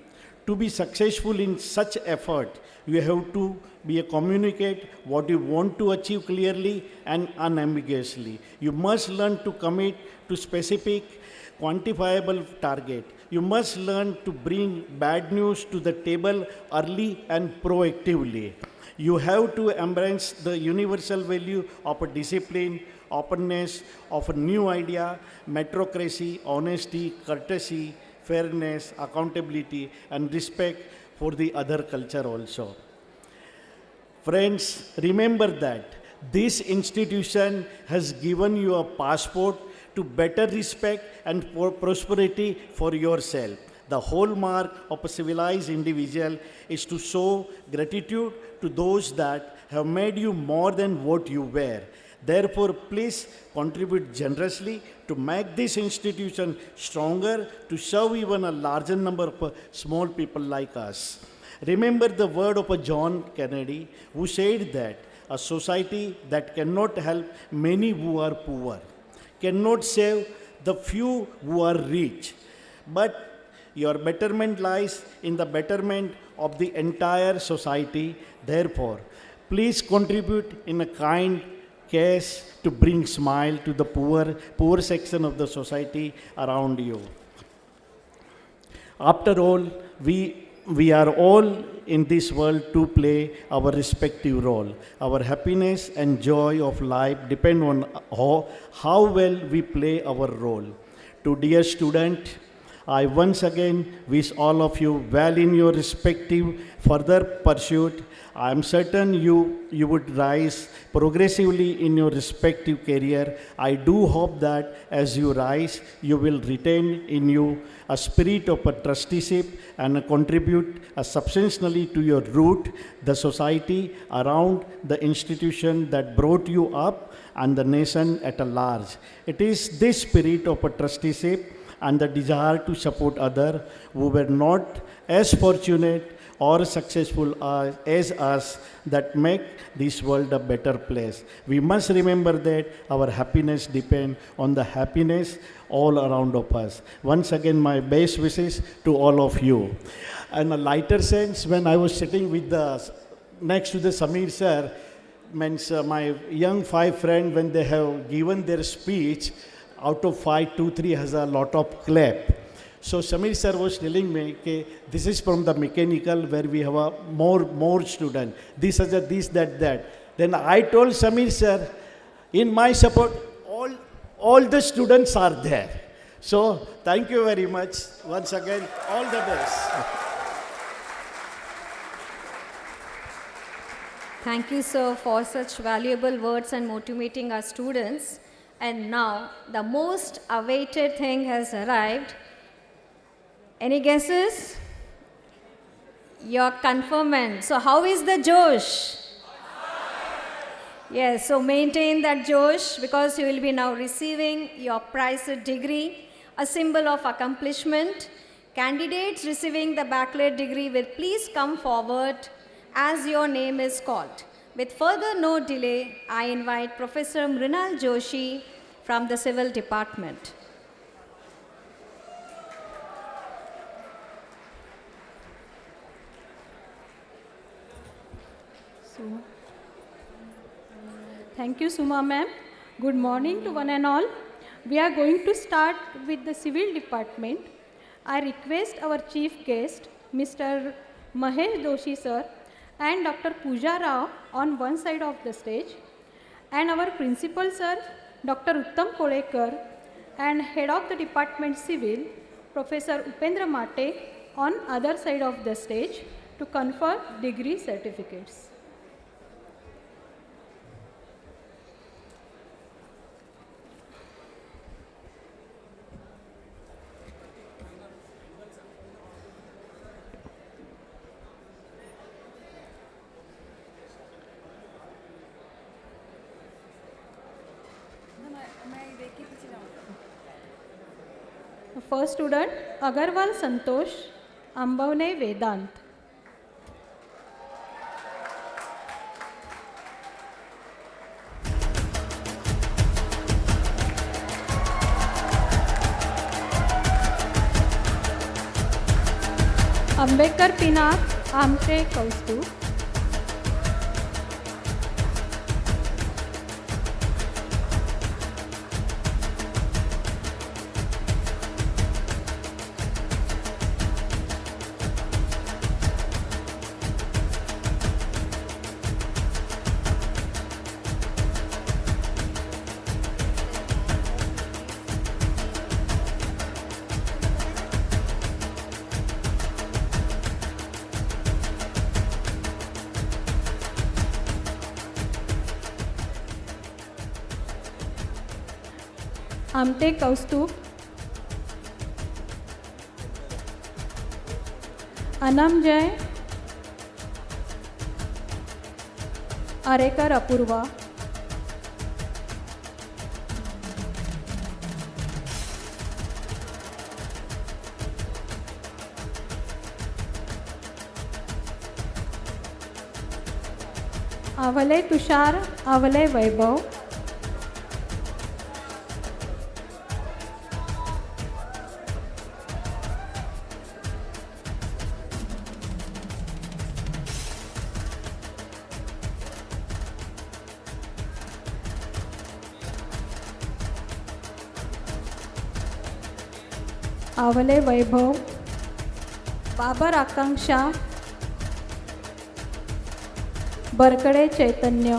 To be successful in such effort, you have to be a communicate what you want to achieve clearly and unambiguously. You must learn to commit to specific quantifiable target. You must learn to bring bad news to the table early and proactively. You have to embrace the universal value of a discipline, openness, of a new idea, meritocracy, honesty, courtesy, fairness, accountability, and respect for the other culture also. Friends, remember that this institution has given you a passport to better respect and for prosperity for yourself. The hallmark of a civilized individual is to show gratitude to those that have made you more than what you were. Therefore, please contribute generously to make this institution stronger, to serve even a larger number of small people like us. Remember the word of a John Kennedy, who said that a society that cannot help many who are poor, cannot save the few who are rich, but your betterment lies in the betterment of the entire society. Therefore, please contribute in a kind case to bring smile to the poor section of the society around you. After all, we are all in this world to play our respective role. Our happiness and joy of life depend on how well we play our role. To dear student, I once again wish all of you well in your respective further pursuit. I am certain you would rise progressively in your respective career. I do hope that as you rise, you will retain in you a spirit of a trusteeship and contribute substantially to your root, the society around the institution that brought you up and the nation at large. It is this spirit of a trusteeship and the desire to support others who were not as fortunate or successful as us that make this world a better place. We must remember that our happiness depends on the happiness all around of us. Once again, my best wishes to all of you. In a lighter sense, when I was sitting with next to the Samir sir, means my young five friends, when they have given their speech, out of 5, 2, 3 has a lot of clap. So Samir sir was telling me, okay, this is from the mechanical where we have a more student. This has a this, that. Then I told Samir sir, in my support, all the students are there. So thank you very much. Once again, all the best. Thank you, sir, for such valuable words and motivating our students. And now, the most awaited thing has arrived. Any guesses? Your conferment. So how is the Josh? Yes, so maintain that Josh because you will be now receiving your prized degree, a symbol of accomplishment. Candidates receiving the baccalaureate degree will please come forward as your name is called. With further no delay, I invite Professor Mrinal Joshi from the Civil Department. Thank you, Suma ma'am. Good morning to one and all. We are going to start with the Civil Department. I request our chief guest, Mr. Mahesh Doshi sir, and Dr. Pooja Rao on one side of the stage. and our principal sir, Dr. Uttam Kolekar, and head of the department civil, Professor Upendra Mate, on other side of the stage to confer degree certificates. First student, Agarwal Santosh, Ambavne Vedant. Ambekar Pinak, Amte Kaustu. Amte Kaustup, Anam Jay, Arekar Apurva, Avale Tushar, Avale Vaibhav, आवले वैभव, बाबर आकांक्षा, बरकडे चैतन्य,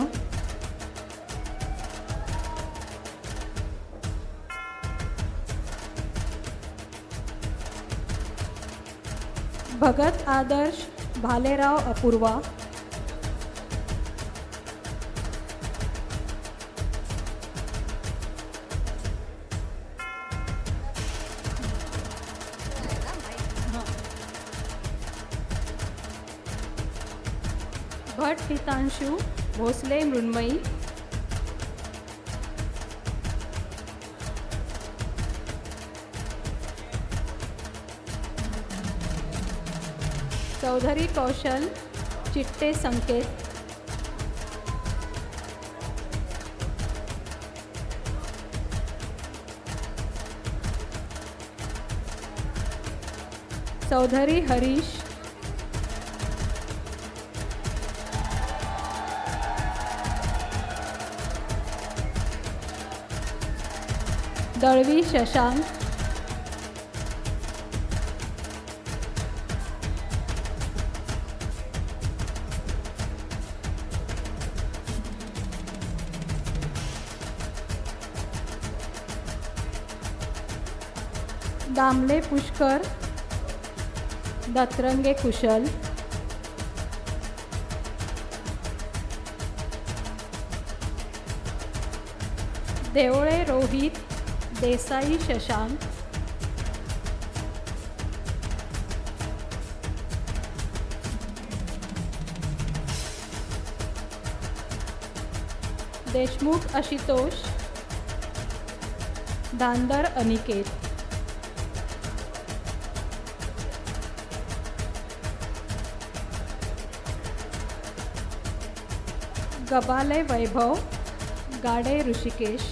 भगत आदर्श, भालेराव अपूर्वा, भट हितांशु, भोसले मृण्मयी, चौधरी कौशल, चिट्टे संकेत, चौधरी हरीश, दळवी शशांक, दामले पुष्कर, दत्रंगे कुशल, देवळे रोहित, देसाई शशांक, देशमुख आशुतोष, धांदर अनिकेत, गबाले वैभव, गाडे ऋषिकेश,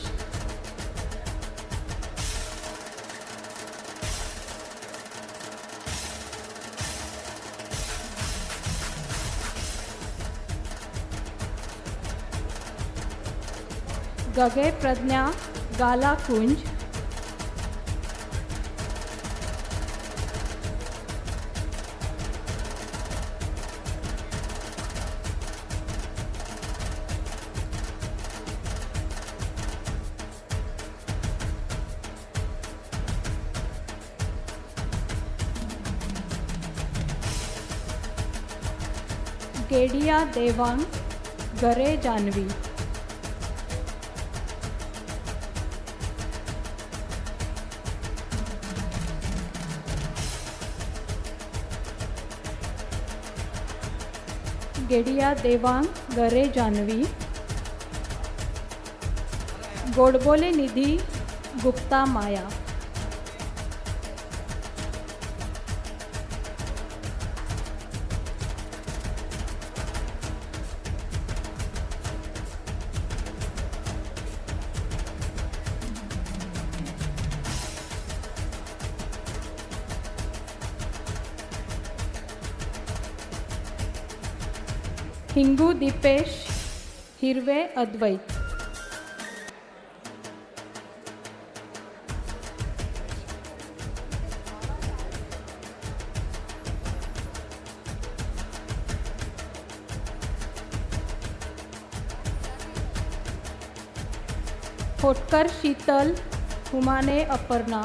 गगे प्रज्ञा, गाला कुंज, केडिया देवांग गरे जानवी. गेडिया देवांग गरे जानवी. गोडबोले निधी गुप्ता माया. हिंगू दीपेश हिरवे अद्वैत. होटकर शीतल हुमाने अपर्णा.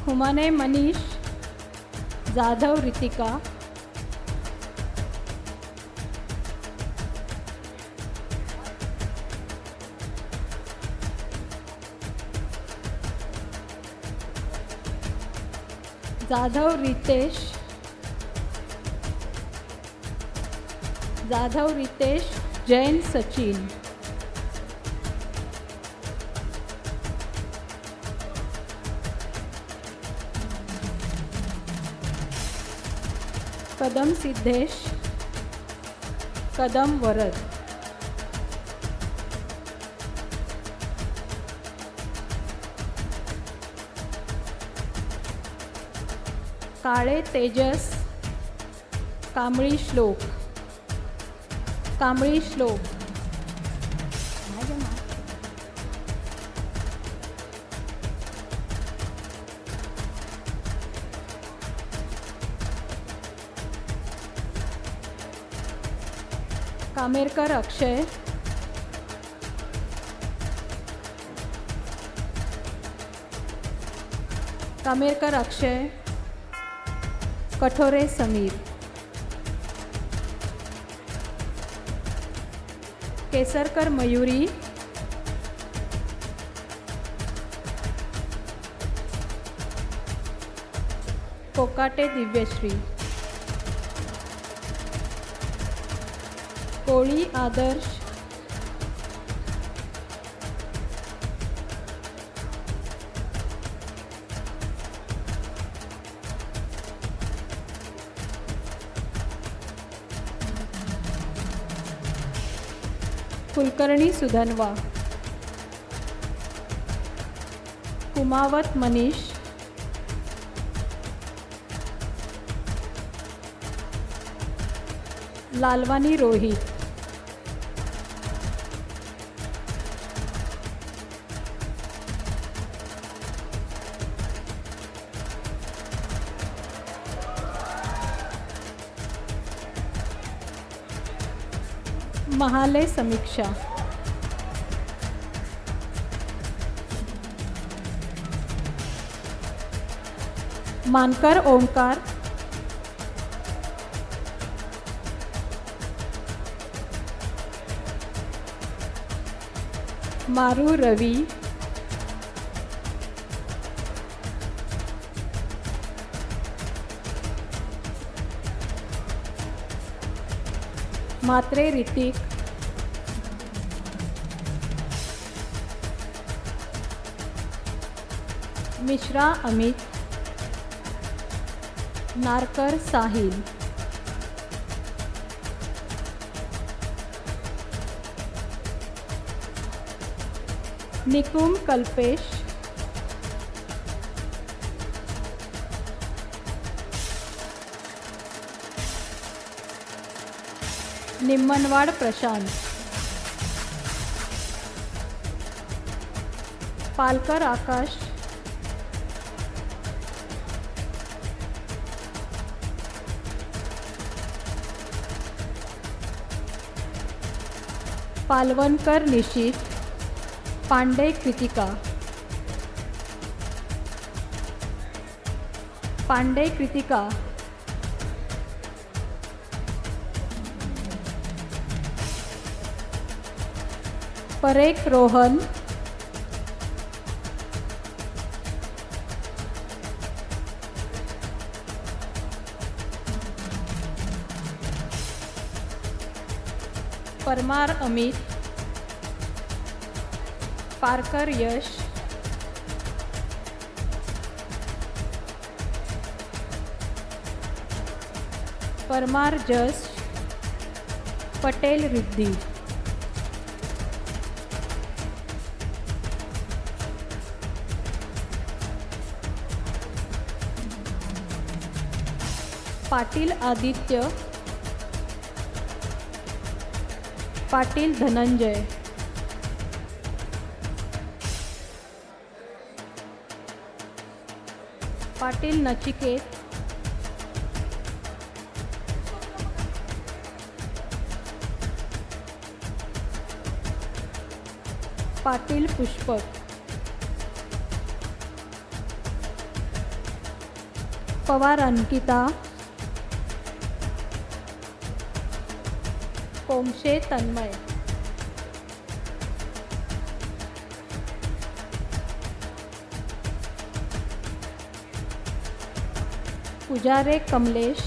हुमाने मनीष जाधव रितिका. जाधव रितेश. जाधव रितेश जैन सचिन. कदम सिद्धेश कदम वरद. काळे तेजस कांबळी श्लोक. कांबळी श्लोक. कामेरकर अक्षय. कामेरकर अक्षय. कठोरे समीर. केसरकर मयुरी. कोकाटे दिव्यश्री. कोळी आदर्श. कुलकर्णी सुधनवा. कुमावत मनीष. लालवानी रोहित. महाले समीक्षा. मानकर ओंकार. मारू रवी. मात्रे ऋतिक. मिश्रा अमित. नारकर साहिल. निकुम कल्पेश. निम्मनवाड प्रशांत. पालकर आकाश. पालवणकर निशित, पांडे कृतिका, पांडे कृतिका, परेख रोहन, परमार अमित, पारकर यश, परमार जस, पटेल रिद्धी, पाटील आदित्य, पाटील धनंजय, पाटील नचिकेत, पाटील पुष्पक, पवार अंकिता, कोमशे तन्मय, पुजारे कमलेश,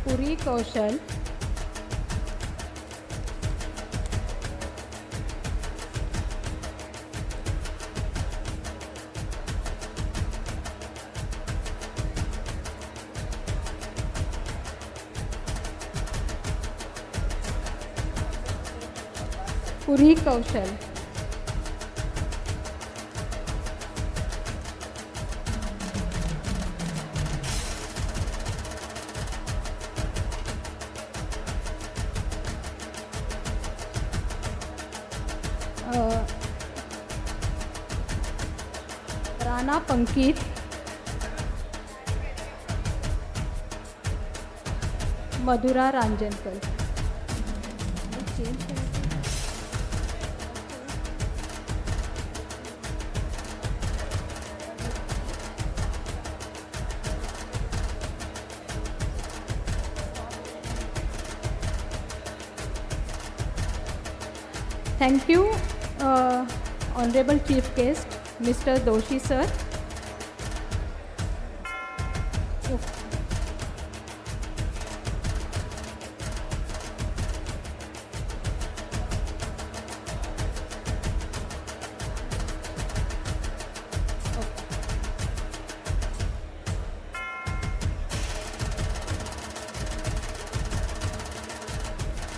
पुरी कौशल, पुरी कौशल, राणा पंकित, मधुरा Ranjankar. Thank you, Honorable Chief Guest, Mr. Doshi sir.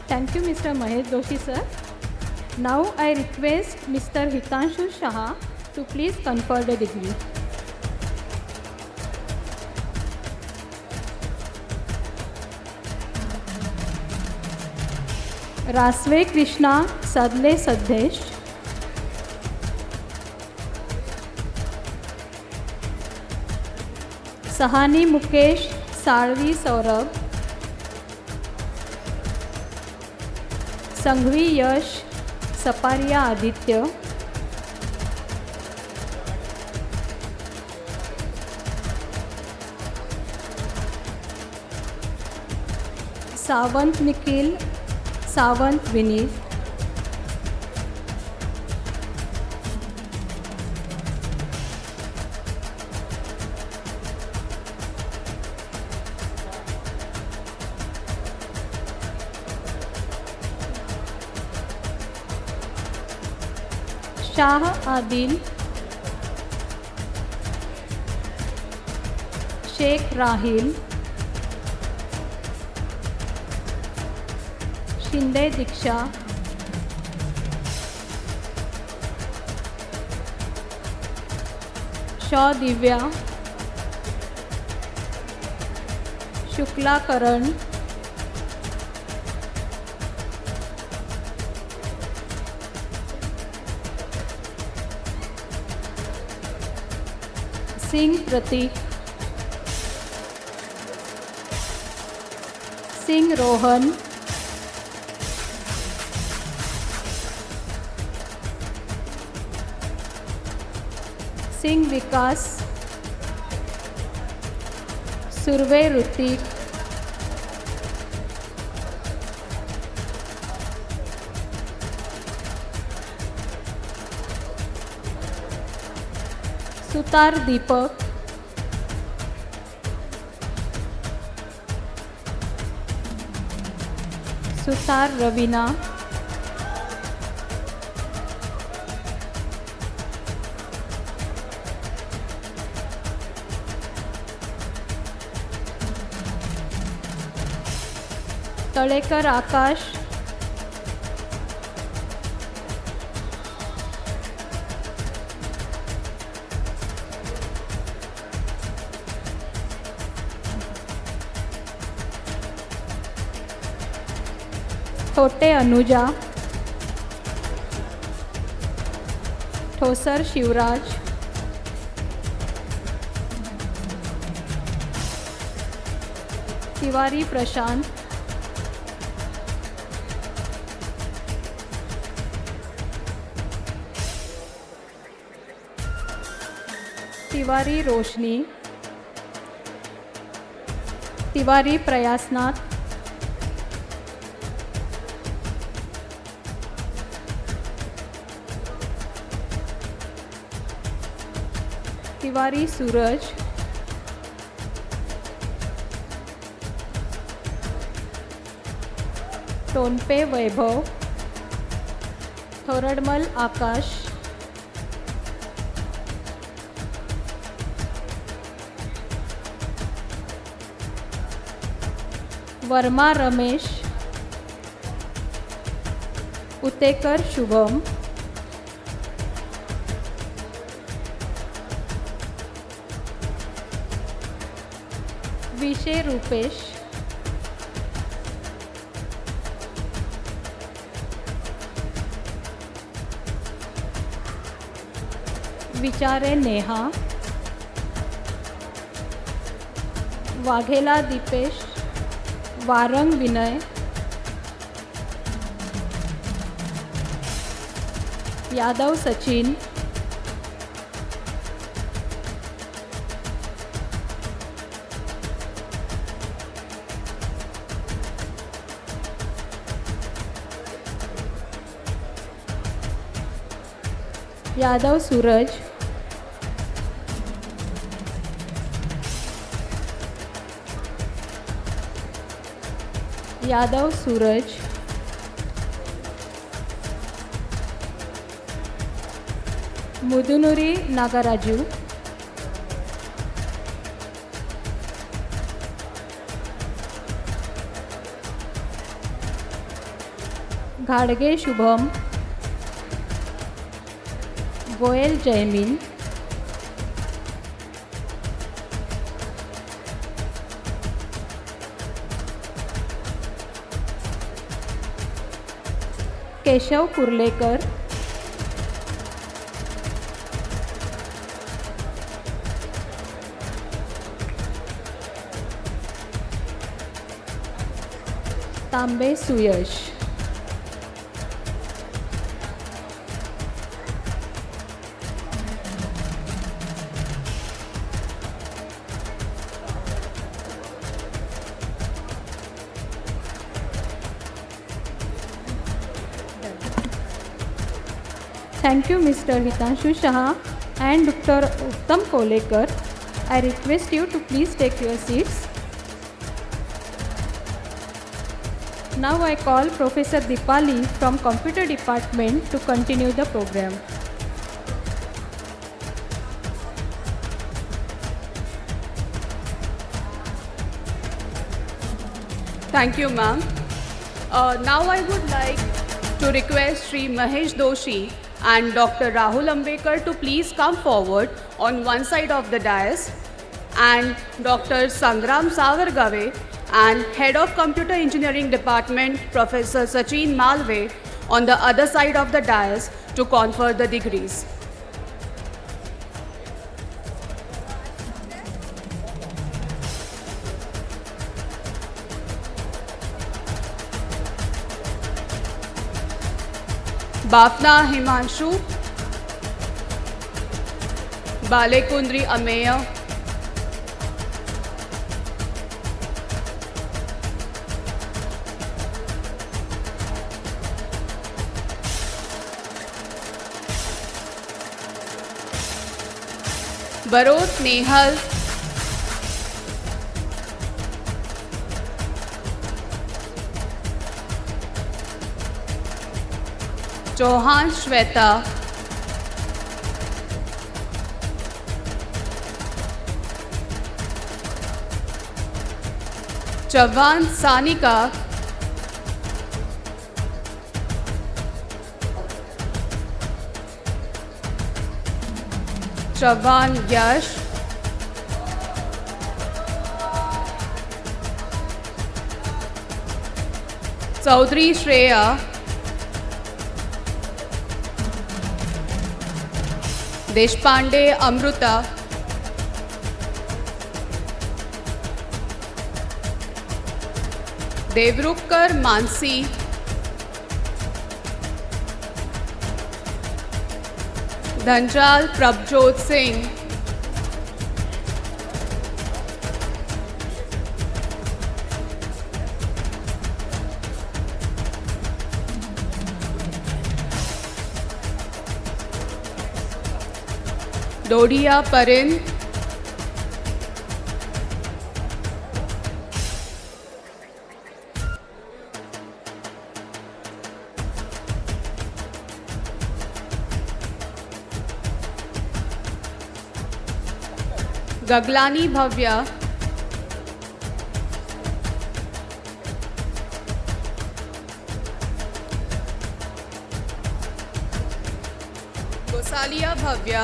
Thank you, Mr. Mahesh Doshi sir. Now I request Mr. Hitanshu Shah to please confer the degree. रासवे Krishna सदले सद्देश, Sahani Mukesh Salvi Saurabh, Sanghvi यश सपारिया आदित्य, सावंत निखिल, सावंत विनीत, शाह आदिल, शेख राहिल, शिंदे दीक्षा, शॉ दिव्या, शुक्ला करण, सिंह प्रतीक, सिंग रोहन, सिंग विकास, सुर्वे ऋतिक, सुतार दीपक, सुतार रवीना, तळेकर आकाश, थोटे अनुजा, ठोसर शिवराज, तिवारी प्रशांत, तिवारी रोशनी, तिवारी प्रयासनाथ, तिवारी सूरज, टोनपे वैभव, थोरडमल आकाश, वर्मा रमेश, उतेकर शुभम, विशे रूपेश, विचारे नेहा, वाघेला दीपेश, वारंग विनय, यादव सचिन, यादव सूरज, यादव सूरज, मुदुनुरी नागराजू, घाडगे शुभम, गोयल जयमीन, केशव कुर्लेकर, तांबे सुयश, Thank you, Mr. Hitanshu Shah and Dr. Uttam Kolekar. I request you to please take your seats. Now I call Professor Dipali from Computer Department to continue the program. Thank you, ma'am. Now I would like to request Sri Mahesh Doshi and Dr. Rahul Ambekar to please come forward on one side of the dais, and Dr. Sangram Savargave and Head of Computer Engineering Department, Professor Sachin Malve, on the other side of the dais to confer the degrees. Bafna Himanshu, Balekundri Ameya, Barot Nehal, Chauhan Shweta, Chauhan Sanika, Chauhan Yash, Chaudhary Shreya, Deshpande Amruta, Devrukhkar Mansi, Dhanjal Prabhjot Singh, Dodia Parin, Gaglani Bhavya, Gosalia Bhavya,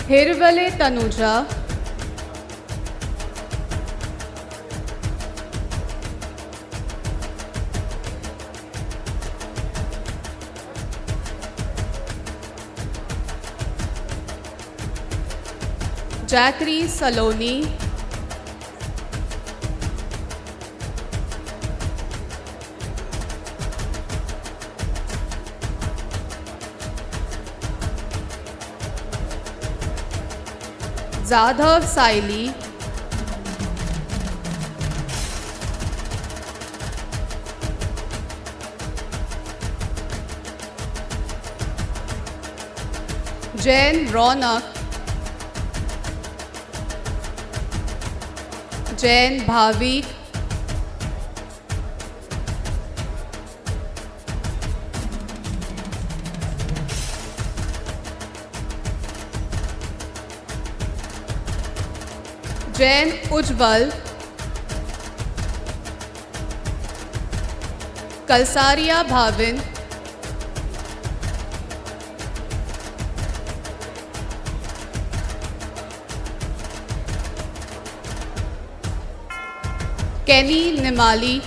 Hirwale Tanuja, Jaikari Saloni, Jadhav Saili, Jain Raunak, Jain Bhavik, Jain Ujjwal, Kalsaria Bhavin, Kaini Nimali,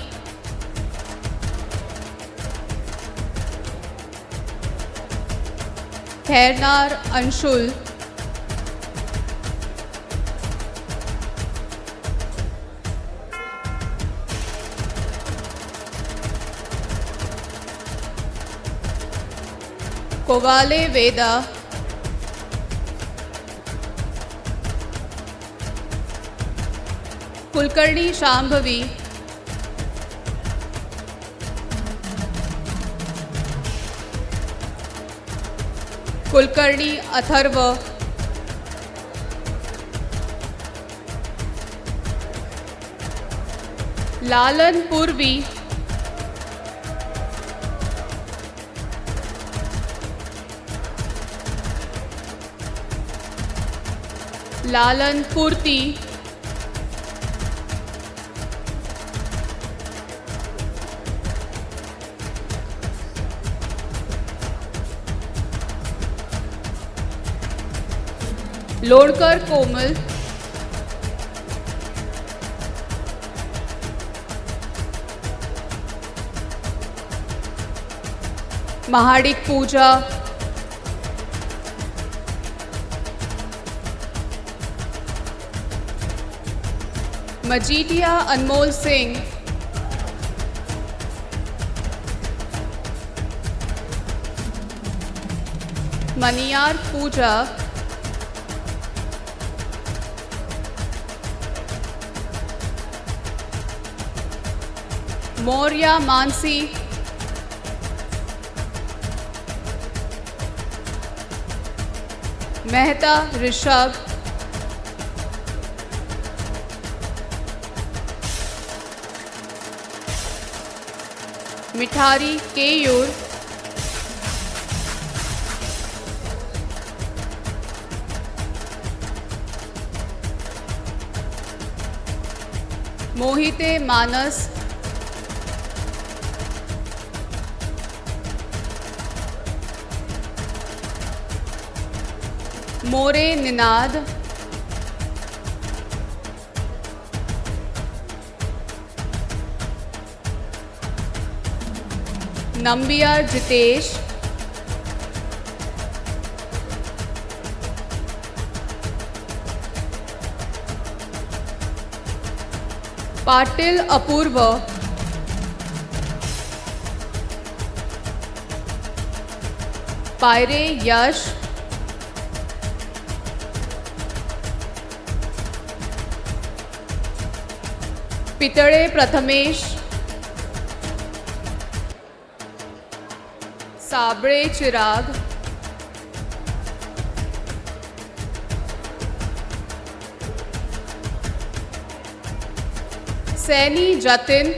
Khairnar Anshul, Kowale Veda, Kulkarni Shambhavi, Kulkarni Atharva, Lalan Purvi, Lalan Purti, Lonkar Komal, Mahadik Pooja, Majitia Anmol Singh, Maniyar Pooja, Moria Mansi, Mehta Rishabh, Mithari Keyur, Mohite Manas, More Ninad, Nambiar Jitesh, Patil Apurva, Pyre Yash, Pitare Prathamesh, Sabre Chirag, Saini Jatin,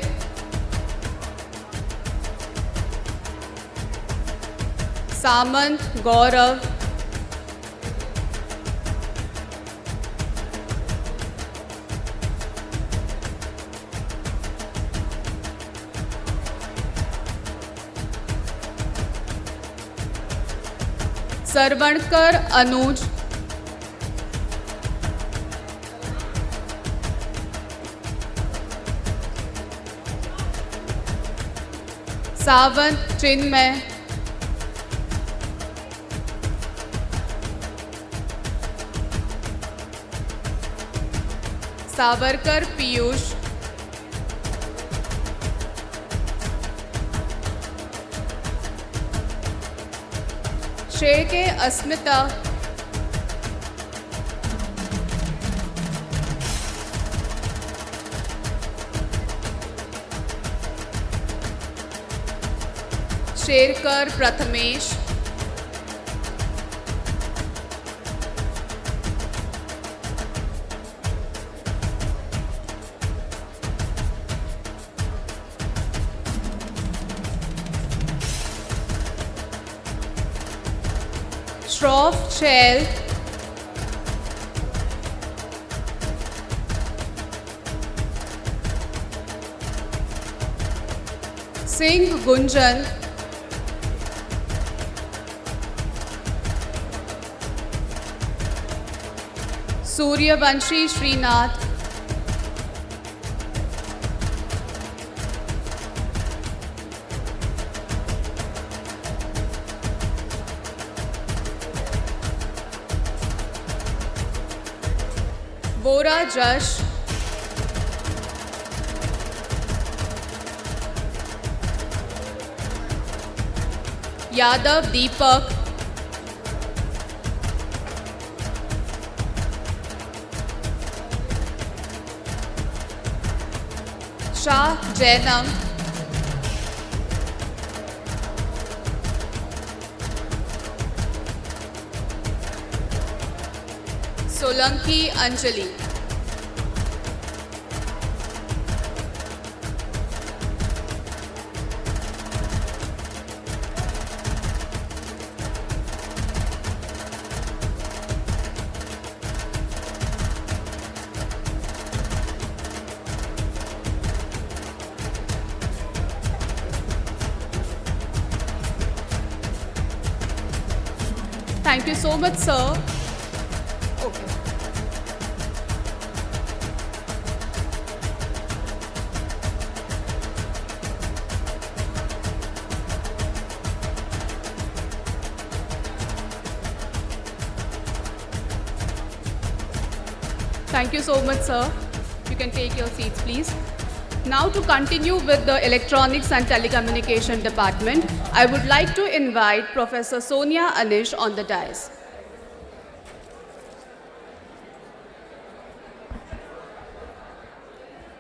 Samant Gaurav, Sarvankar Anuj, Savant Chinmay, Savarkar Piyush, Sheke Asmita, Sherkar Prathamesh, Shroff Chell, Singh Gunjan, Suryavanshi Srinath, Vora Jash, Yadav Deepak, Shah Jainam, Solanki Anjali. Thank you so much, sir. Okay. Thank you so much, sir. You can take your seats, please. Now to continue with the Electronics and Telecommunication Department, I would like to invite Professor Sonia Anish on the dais.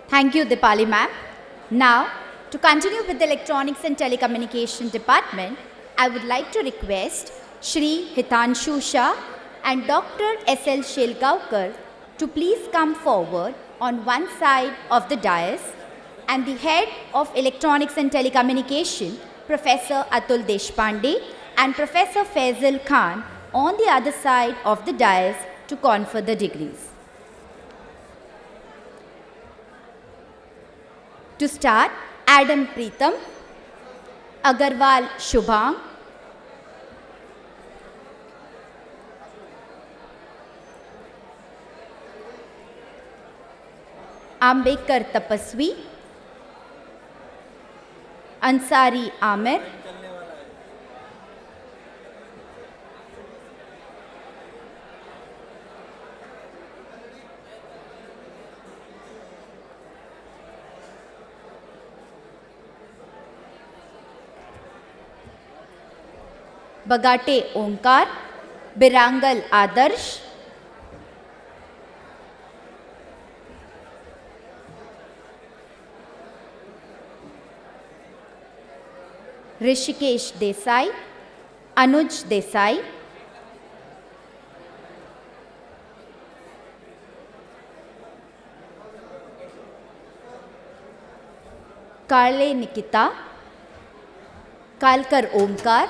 Thank you, Dipali ma'am. Now, to continue with the Electronics and Telecommunication Department, I would like to request Shri Hitanshu Shah and Dr. S.L. Shelgaonkar to please come forward on one side of the dais, and the head of Electronics and Telecommunication, Professor Atul Deshpande, and Professor Faisal Khan on the other side of the dais to confer the degrees. To start, Adam Preetham, Agarwal Shubhang, Ambekar Tapaswi, Ansari Amer, Bagate Omkar, Birangal Adarsh, Rishikesh Desai, Anuj Desai, Karle Nikita, Kalkar Omkar,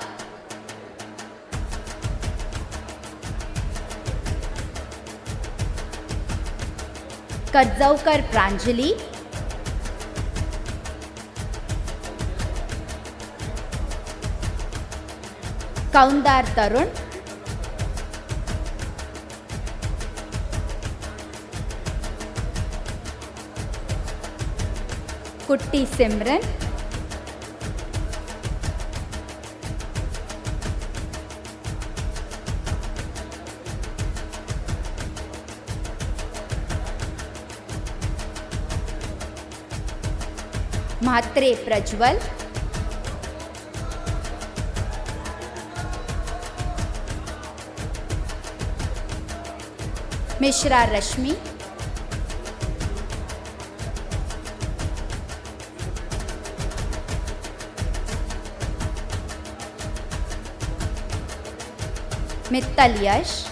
Kadzaukar Pranjali, Kaundar Tarun, Kutti Simran, Mhatre Prajwal, Mishra Rashmi, Mittal Yash,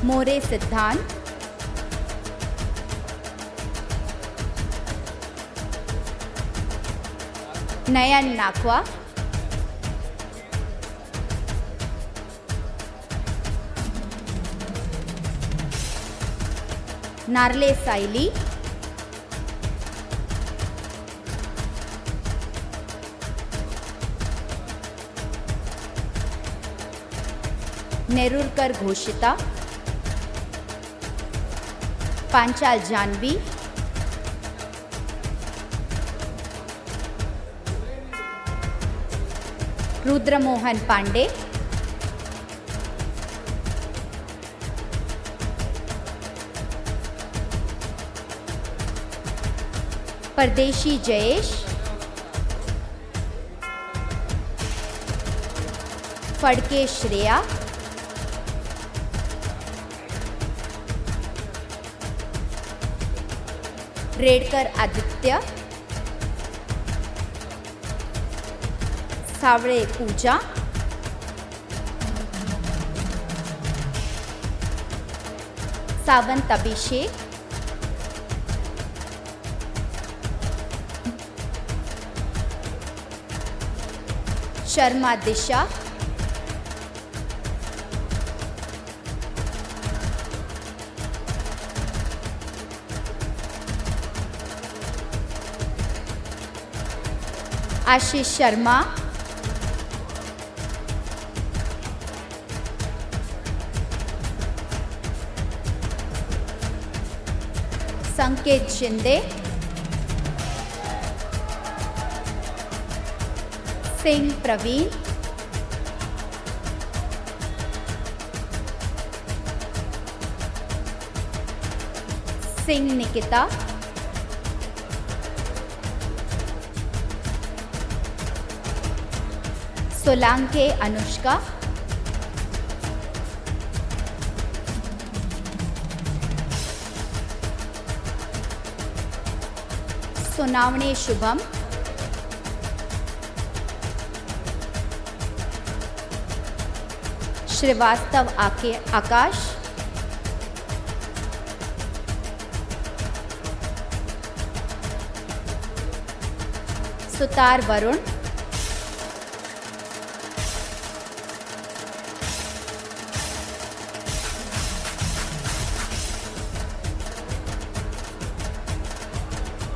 More Siddhant, Nayan Nakwa, Narle Saili, Nerurkar Ghoshita, Panchal Janvi, Rudra Mohan Pandey, Pardeshi Jayesh, Fadke Shreya, Redkar Aditya, Savre Pooja, Savant Abhishek, Sharma Disha, Ashish Sharma, Sanket Shinde, Singh Praveen, Singh Nikita, Solanke Anushka, Sonavane Shubham, Srivastav Akash, Sutar Varun,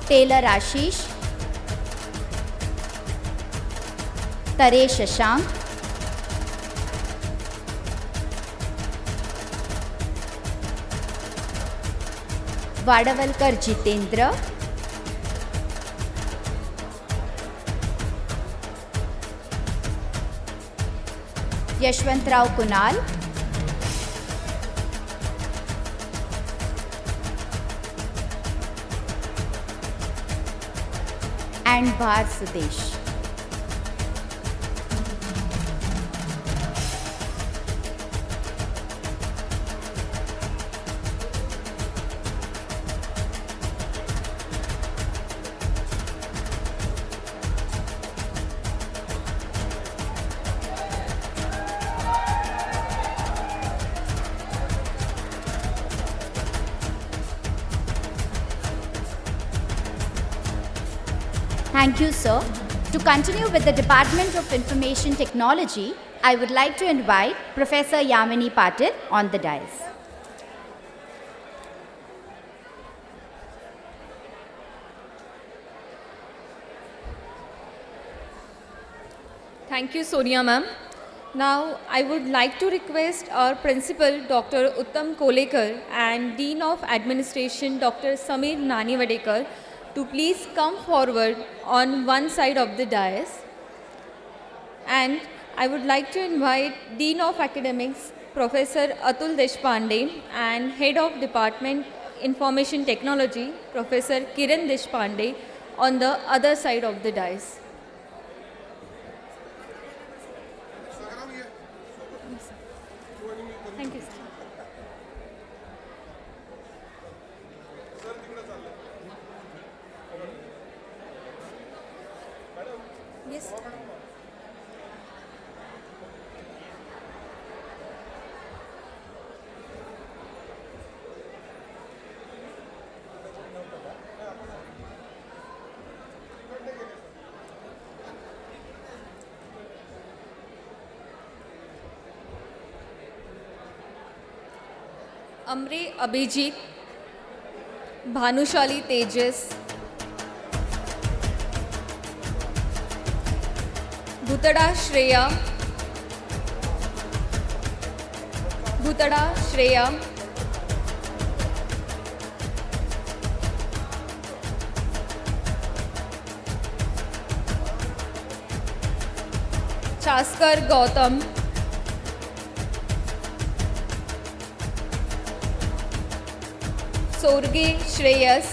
Taylor Ashish, Tare Shashank, Vadavalkar Jitendra, Yashwantrao Kunal, and Bhar Sudesh. Thank you, sir. To continue with the Department of Information Technology, I would like to invite Professor Yamini Patil on the dais. Thank you, Sonia ma'am. Now, I would like to request our Principal, Dr. Uttam Kolekar, and Dean of Administration, Dr. Samir Nanivadekar, to please come forward on one side of the dais. And I would like to invite Dean of Academics, Professor Atul Deshpande, and Head of Department Information Technology, Professor Kiran Deshpande, on the other side of the dais. Thank you, sir. Yes. Amre Abhijit, Bhanushali Tejas, Bhutada Shreya, Chaskar Gautam, Sorge Shreyas,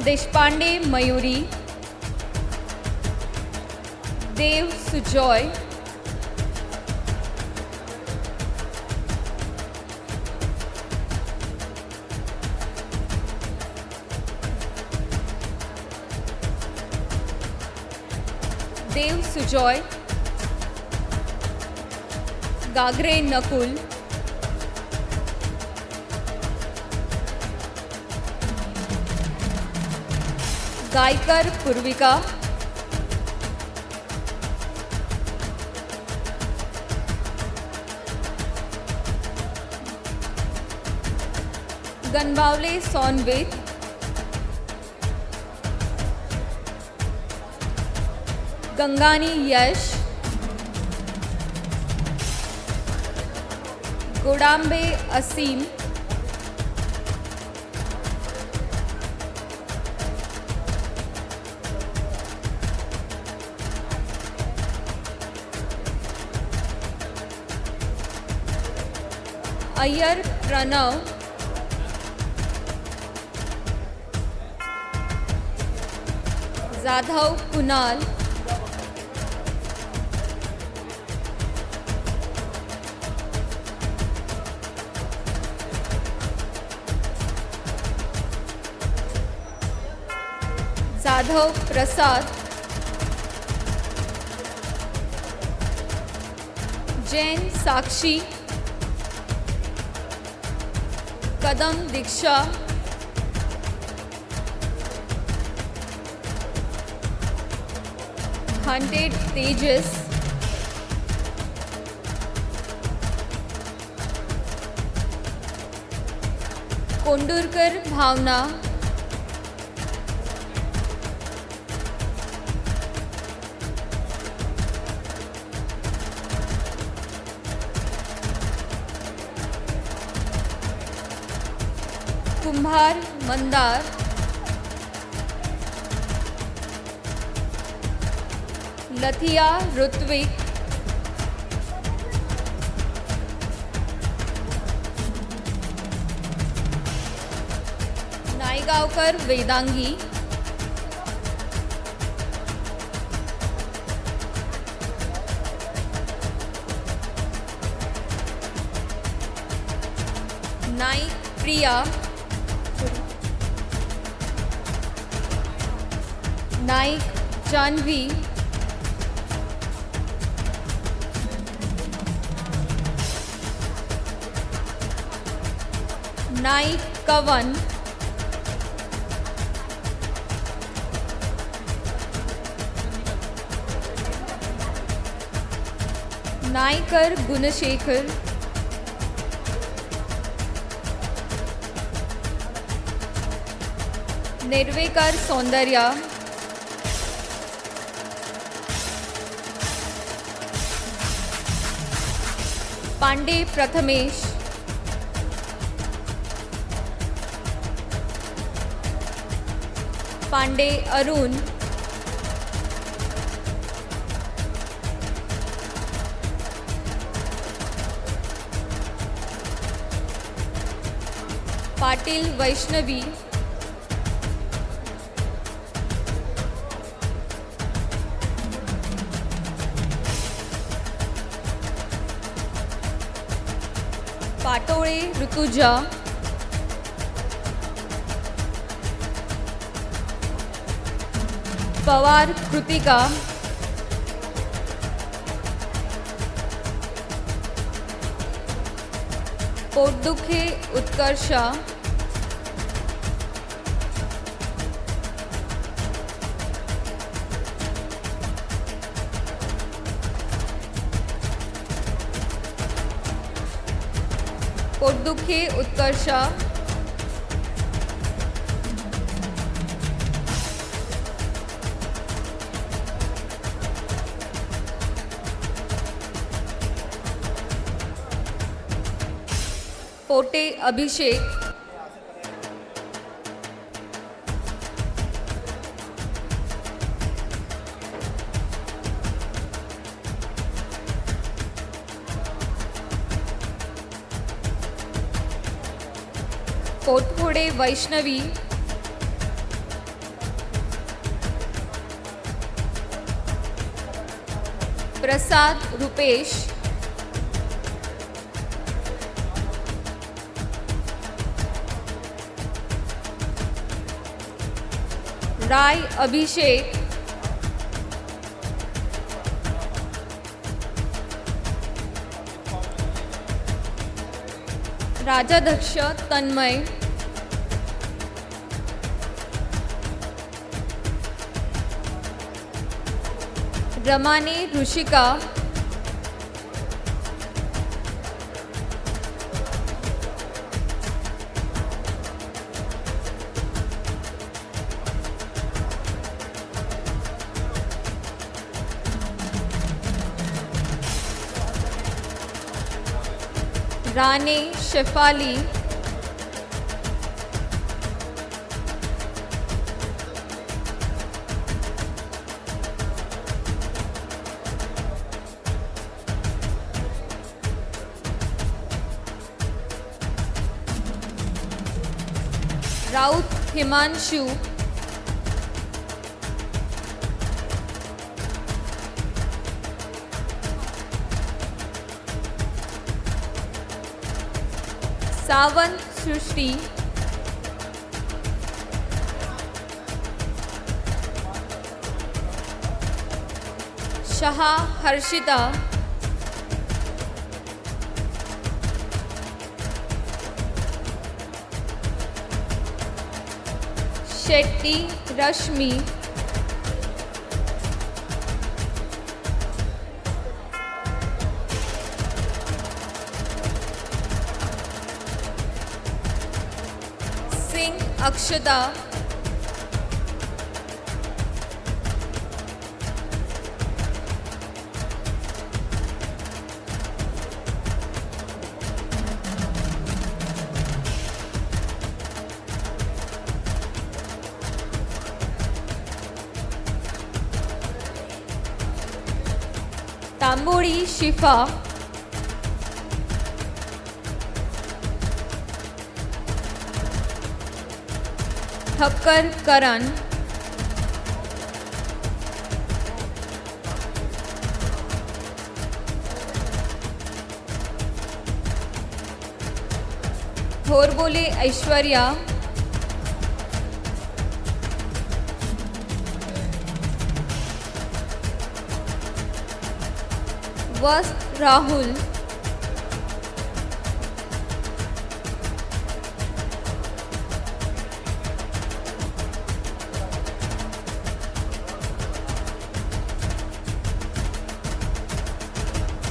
Deshpande Mayuri, Dev Sujoy, Gagre Nakul, Gaikar Purvika, Ganbawle Sonvit, Gangani Yash, Godambe Asim, Iyer Pranav, Jadhav Kunal, Jadhav Prasad, Jain Sakshi, Kadam Diksha, हंटेड तेजस, कोंडूरकर भावना, कुंभार मंदार, लथिया ऋत्विक, नायगावकर वेदांगी, नाईक प्रिया, नाईक जान्हवी, नाईक कवन, नायकर गुणशेखर, निर्वेकर सौंदर्या, पांडे प्रथमेश, पांडे अरुण, पाटिल वैष्णवी, पाटोळे ऋतुजा, पवार कृतिका, पोटदुखे उत्कर्षा, पोटदुखे उत्कर्षा, पोटे अभिषेक, पोटफोडे वैष्णवी, प्रसाद रुपेश, राय अभिषेक, राजाध्यक्ष तन्मय, रमाने Rishika, Rane Shefali, Raut Himanshu, Savant Srushti, Shaha Harshita, Shetty Rashmi, Singh Akshata, Tamburi Shifa, Thakkar Karan, Thorbole Aishwarya, Vas Rahul,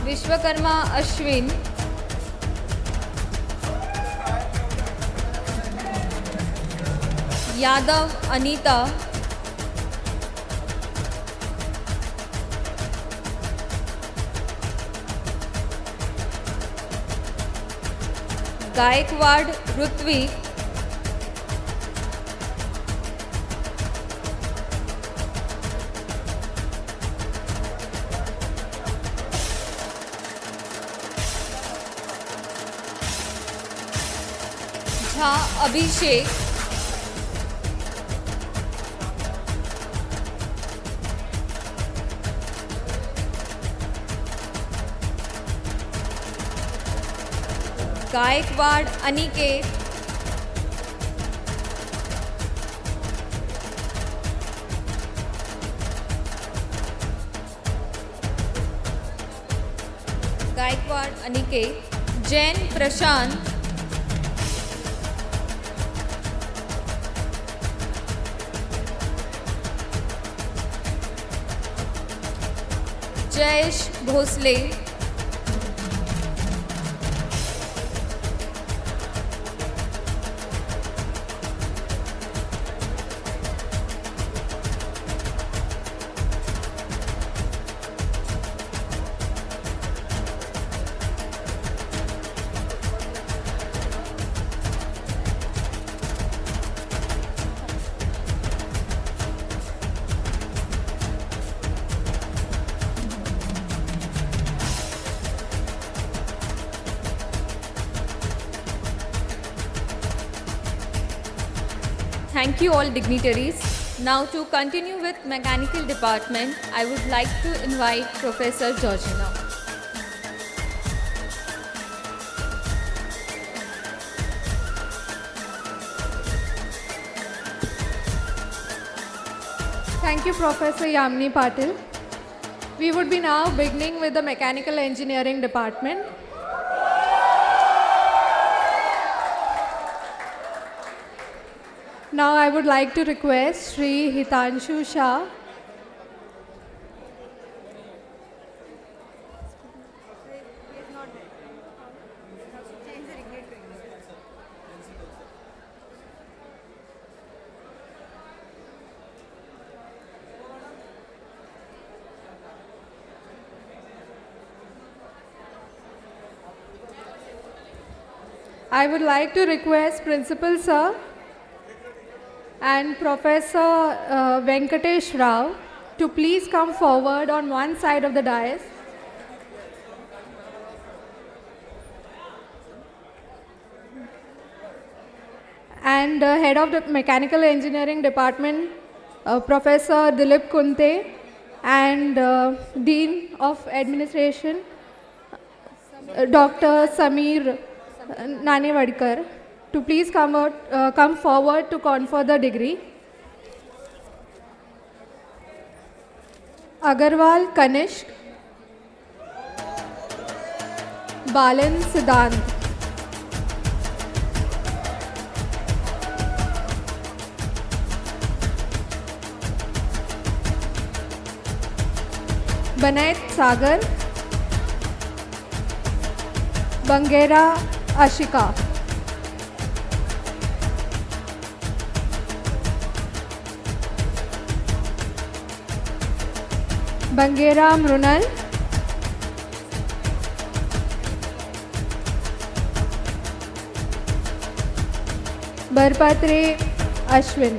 Vishwakarma Ashwin, Yadav Anita, Gaikwad Rutvik, Jha Abhishek, Gaikwad Aniket, Gaikwad Aniket, Jain Prashant, Jayesh Bhosle, Thank you all dignitaries. Now to continue with mechanical department, I would like to invite Professor Georgina. Thank you, Professor Yamini Patil. We would be now beginning with the mechanical engineering department. Now I would like to request Sri Hitanshu Shah. I would like to request Principal Sir and Professor Venkatesh Rao to please come forward on one side of the dais. and Head of the Mechanical Engineering Department, Professor Dilip Kunte, and Dean of Administration, Dr. Samir Nanivadkar, to please come forward to confer the degree. Agarwal Kanishk, Balan Siddhant, Banait Sagar, Bangera Ashika, Bangera Mrunal, Barpatre Ashwin,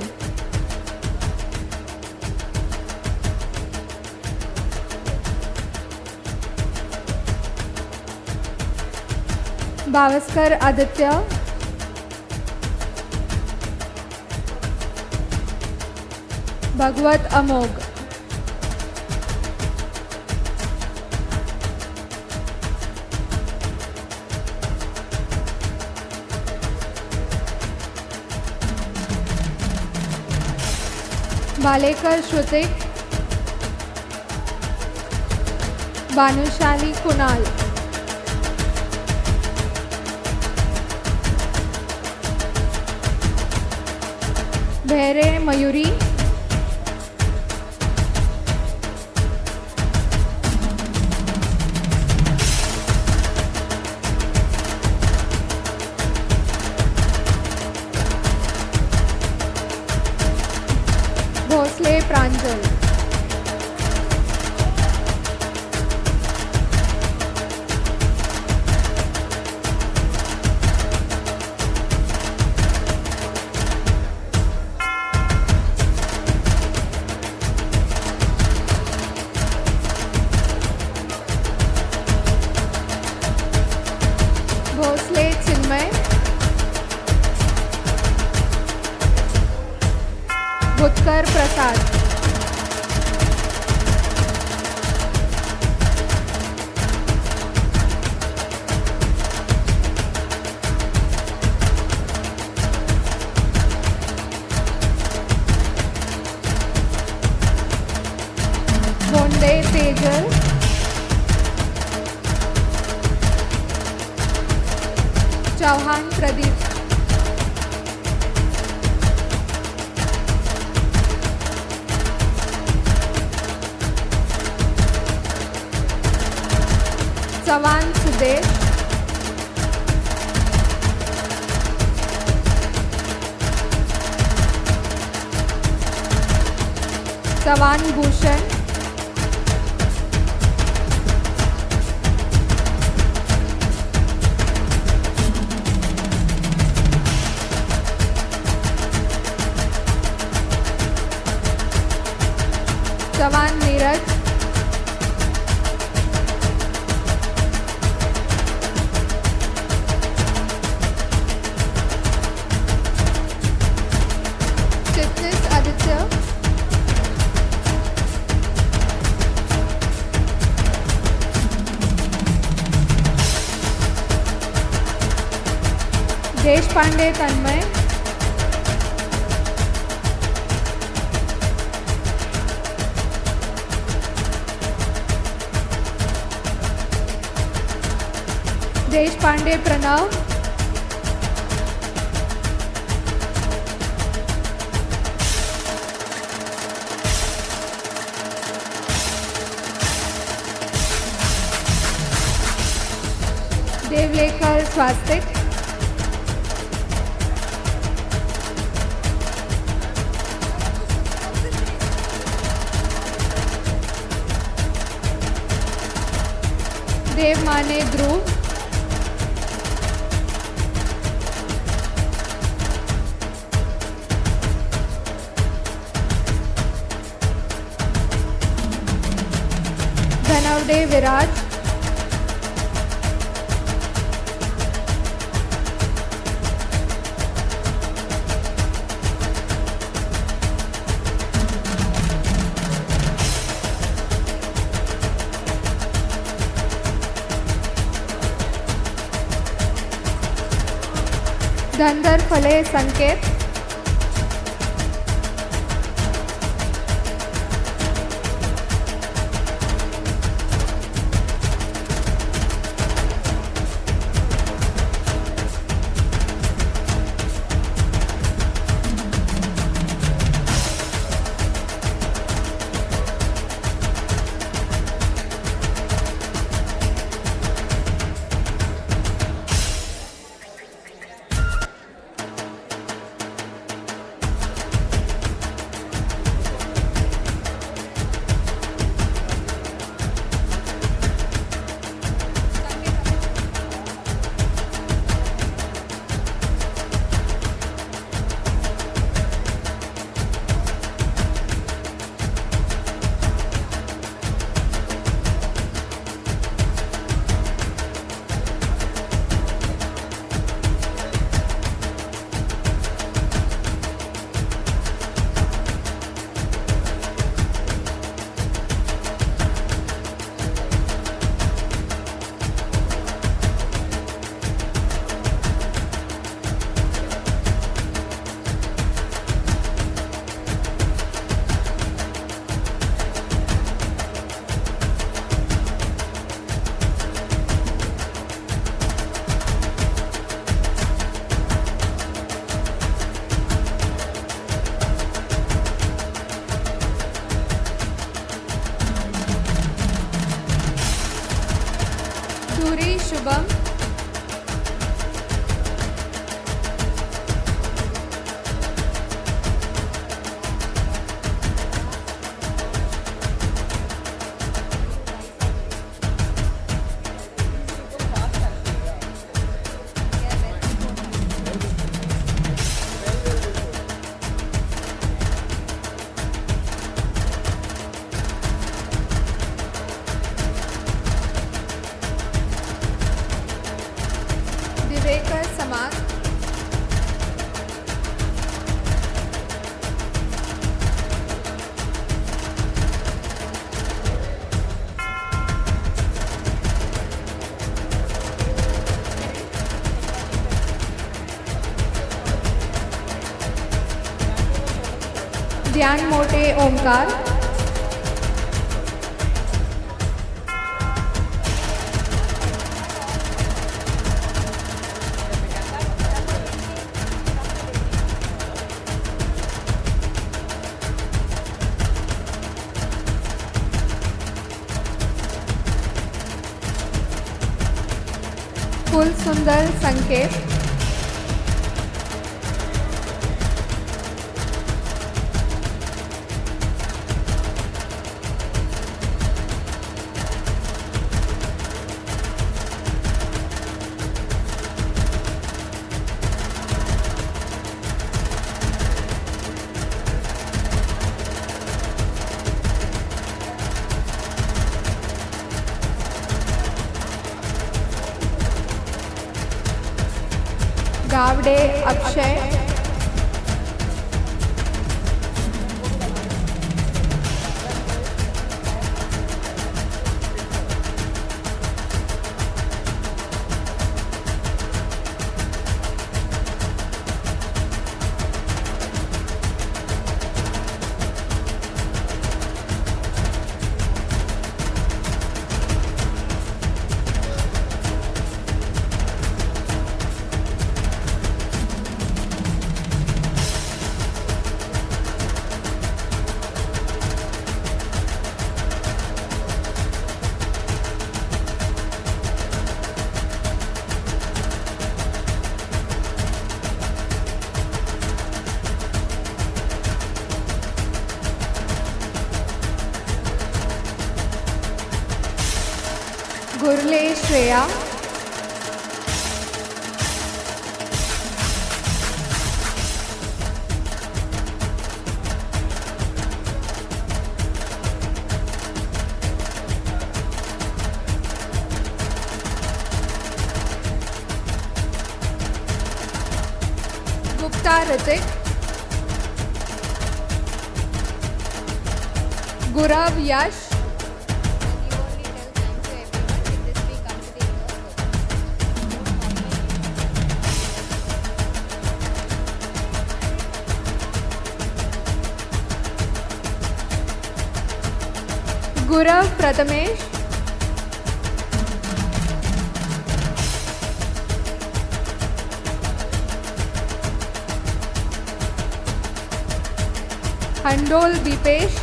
Bavaskar Aditya, Bhagwat Amog, Balekar Shrutik, Banushali Kunal, Bhere Mayuri, Bhosle Pranjal, Bhosle Chinmay, Bhutkar Prasad, Bonde Tejal, Chauhan Pradeep, Sawan Sudesh, Sawan Bhushan, Sawan Neeraj, Chitnis Aditya, Deshpande Tanmay, Deshpande Pranav, Devlekar Swastik, Devmane Dhruv, Dhanavde Viraj, धनधर फले संकेत, धुरी शुभम, दिवेकर समाग, ध्यान मोटे Omkar, full सुंदर संकेत, गावडे अक्षय, गुरले श्रेया, गुप्ता ऋतिक, गुरव यश, Gurav Prathamesh, Handol Dipesh,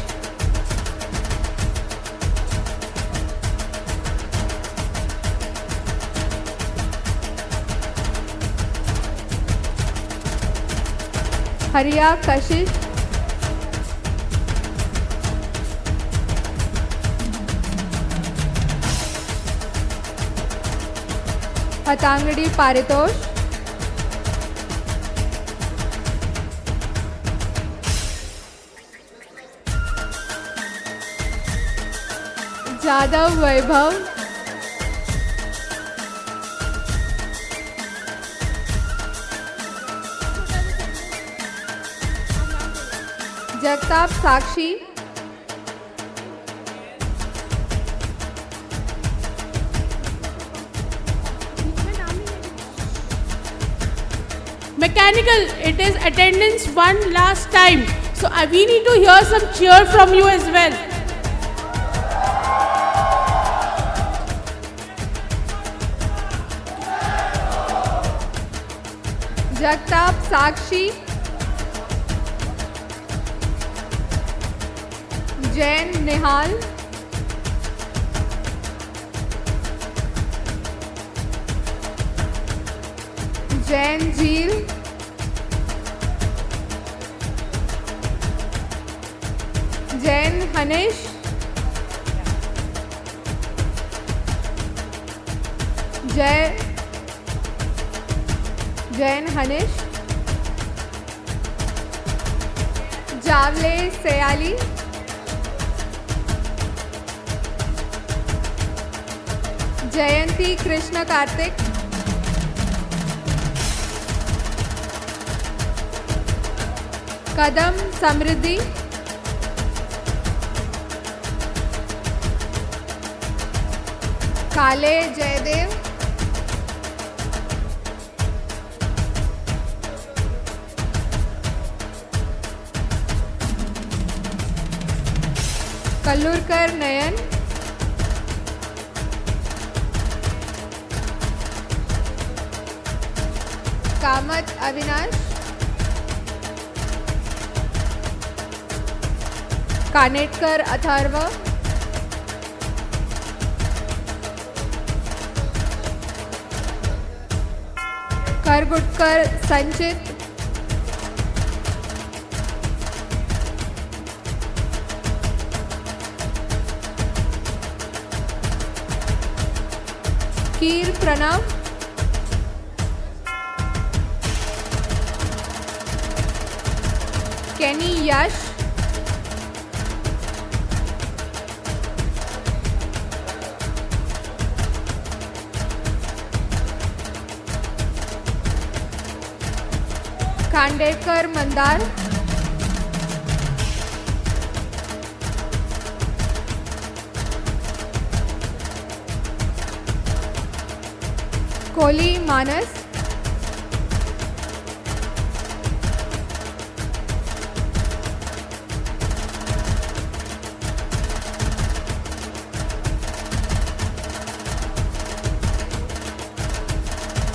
Hariya Kashish, Patangadi Paritosh, Jadav Vaibhav, Jagtap Sakshi, Mechanical, it is attendance one last time. So we need to hear some cheer from you as well. Jagtap Sakshi, Jain Nihal, Jain Jeel, Jain Hanish, Jain Hanish, Javle Sayali, Jayanti Krishna Karthik, Kadam Samriddhi, Kale Jaydev, Kallurkar Nayan, Kamat Avinash, Kanetkar Atharva, Kargutkar Sanchit, Keer Pranav, Kenny Yash, Khandekar Mandar, Kohli Manas,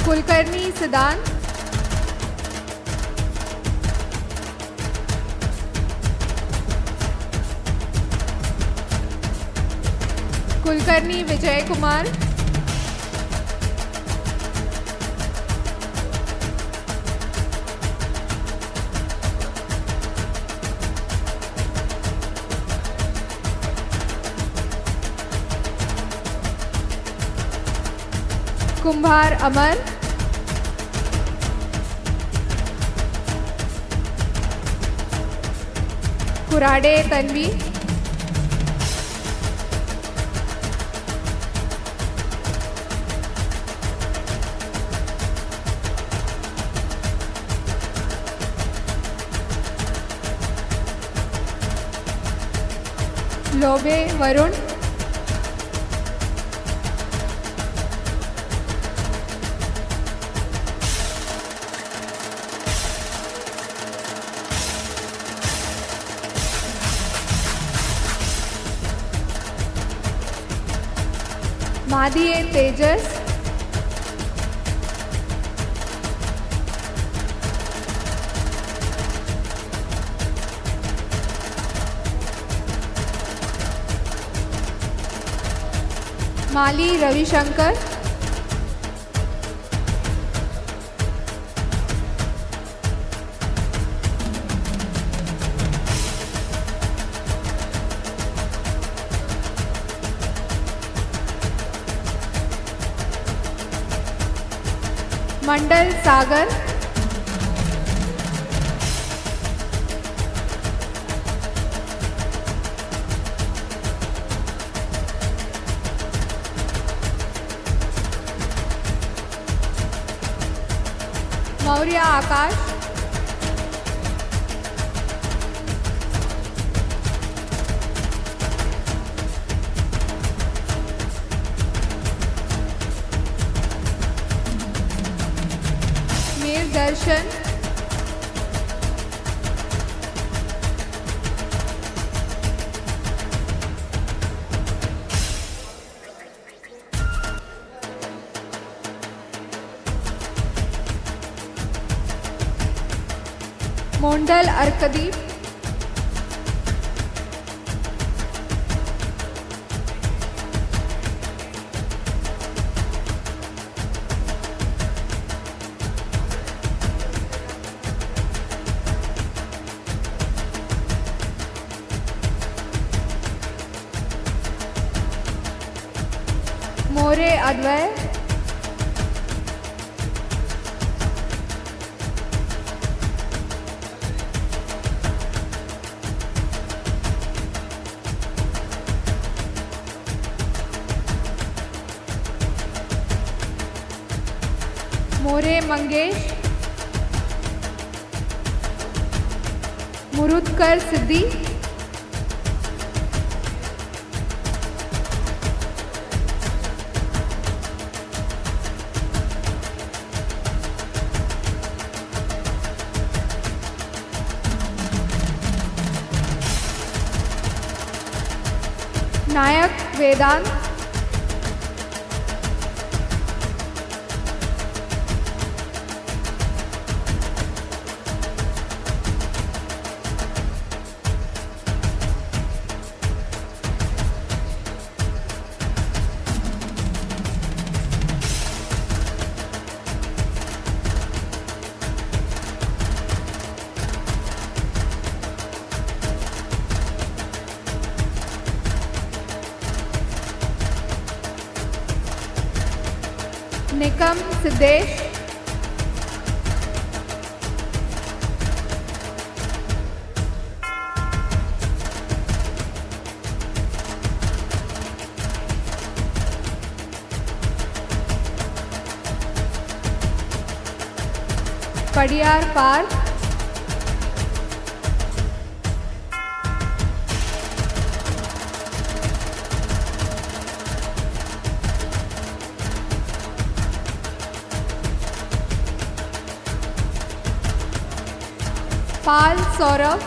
Kulkarni Siddhant, Kulkarni Vijay Kumar, Kumbhar Amar, Kurade Tanvi, Lobe Varun, Madhiye Tejas, Mali Ravi Shankar, Mandal Sagar, Maurya Akash, Mir Darshan, Mondal Arkadeep, More Advay, More Mangesh, Murudkar Siddhi, Nayak Vedant, Nikam Siddesh, Padiyar Park, Pal Saurabh,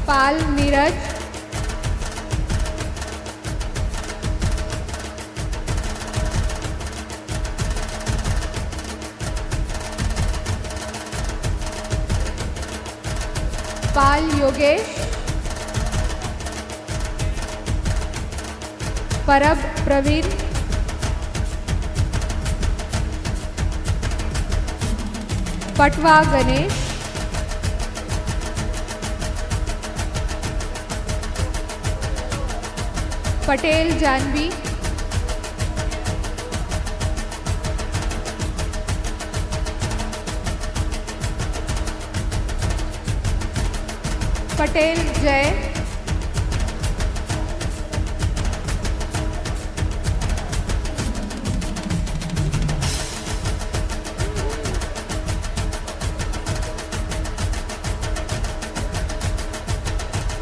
Pal Neeraj, Pal Yogesh, Parab Praveen, Patwa Ganesh, Patel Janvi, Patel Jay,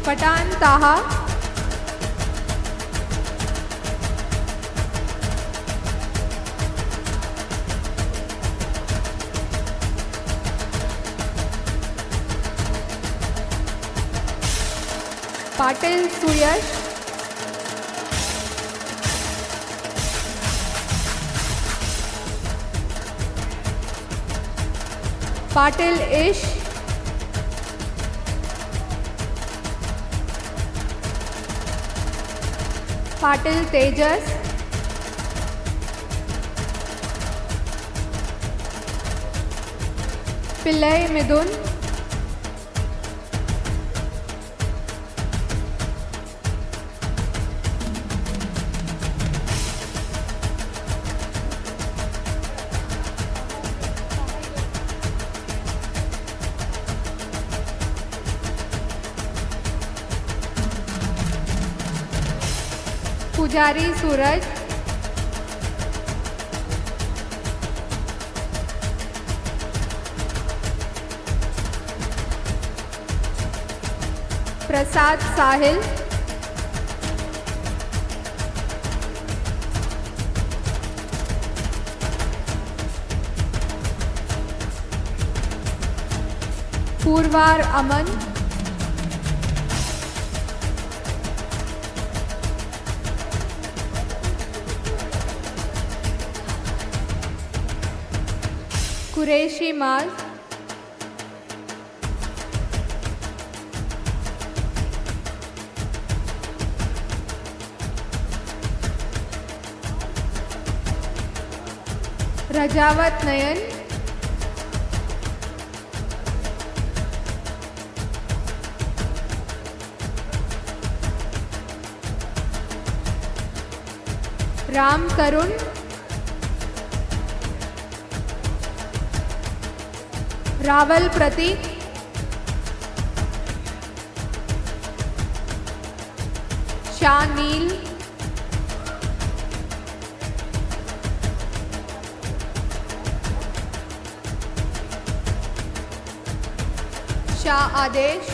Patan Taha, Patil Suyash. Patil Ish. Patil Tejas. Pillai Midun. Pujari Suraj. Prasad Sahil. Purvar Aman. Qureshi Maz. Rajawat Nayan. Ram Tarun. Raval Pratik. Shah Neel. Shah Adesh.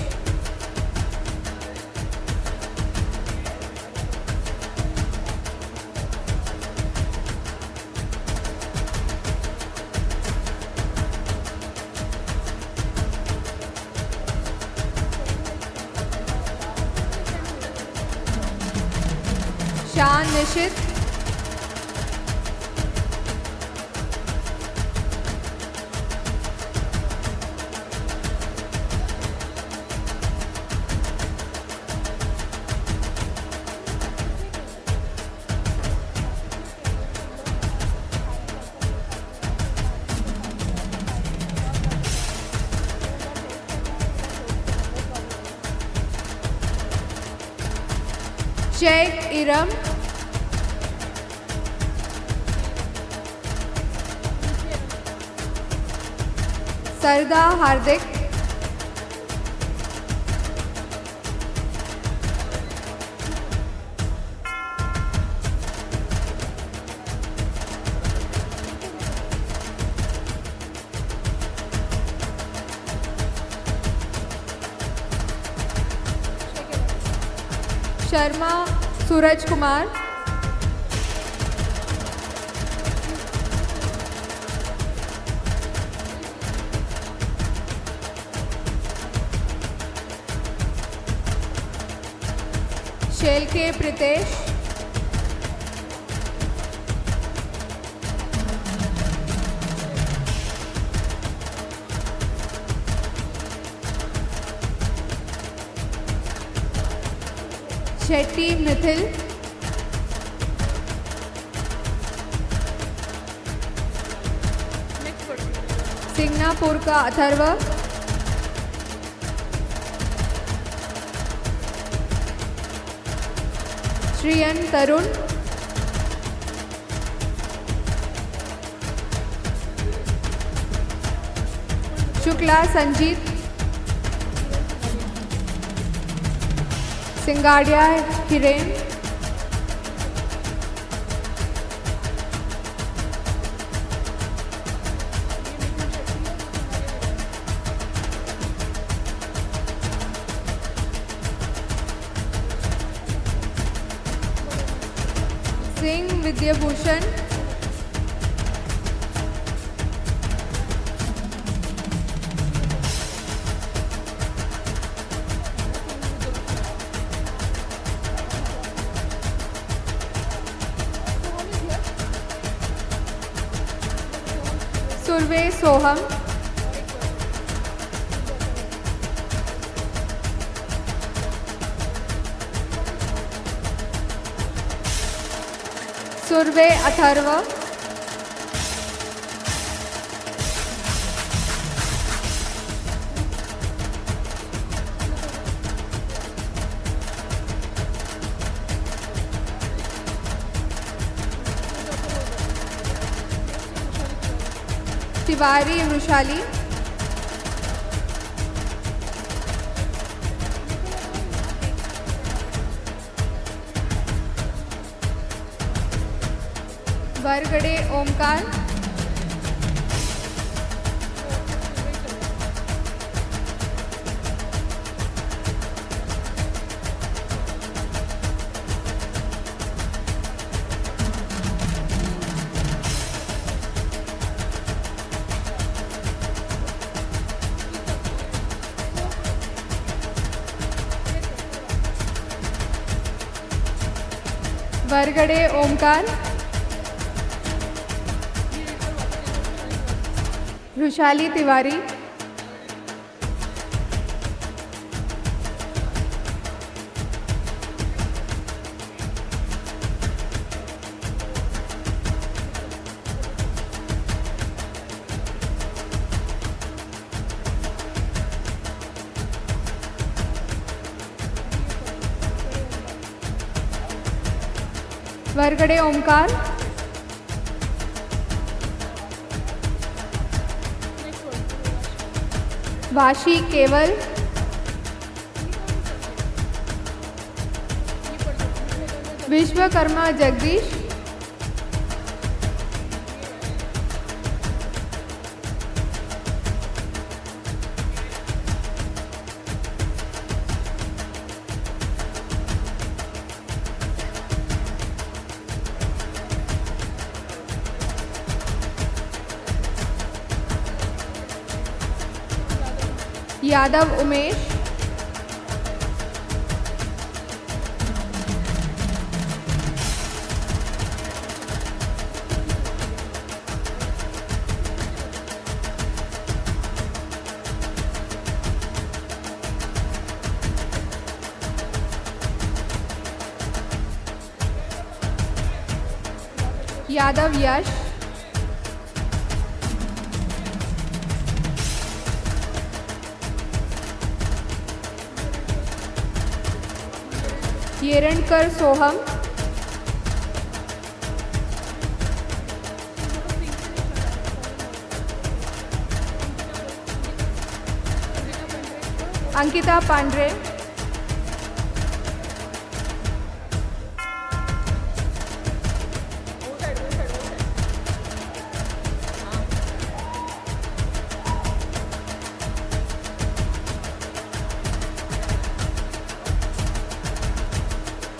Shah Nishit. Sheikh Iram. Sarda Hardik. Sharma Suraj Kumar. Shelke Pritesh. Shetty Mithil. Singnapur का Atharva. Shreyan Tarun. Shukla Sanjeet. Singadiya Hiren. Singh Vidyabhushan. Purve Soham, Surve Atharva, Tiwari Vrushali, Vargade Omkar, Vargade Omkar, Vrushali Tiwari, Vargade Omkar, Vashi Keval, Vishwakarma Jagdish, Yadav Umesh, Yadav Yash, Yerandkar Soham, Ankita Pandre,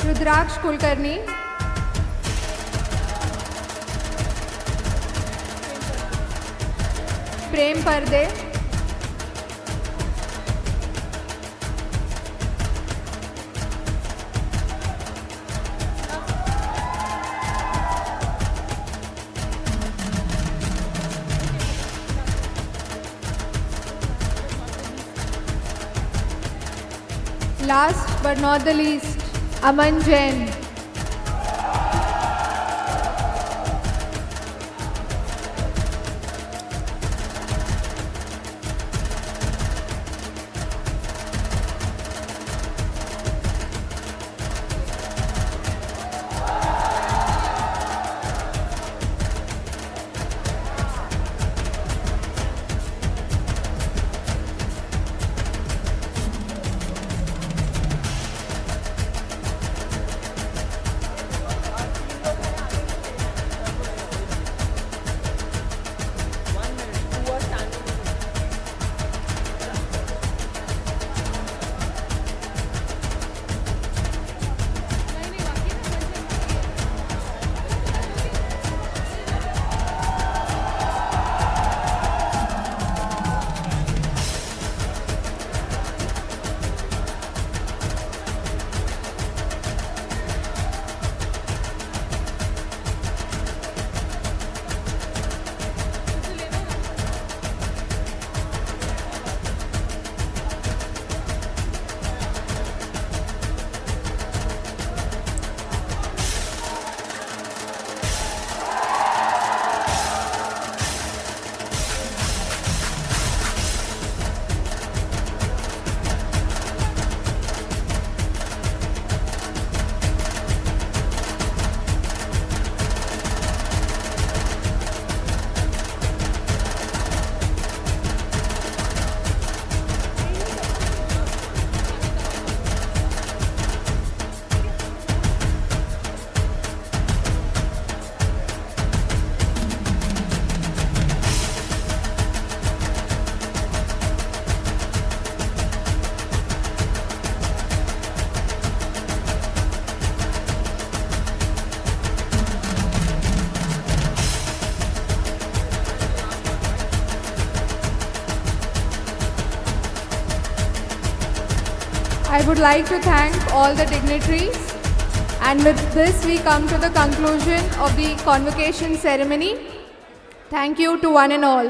Rudraksh Kulkarni, Prem Parde, last but not the least, Aman Jain. I would like to thank all the dignitaries. And with this, we come to the conclusion of the convocation ceremony. Thank you to one and all.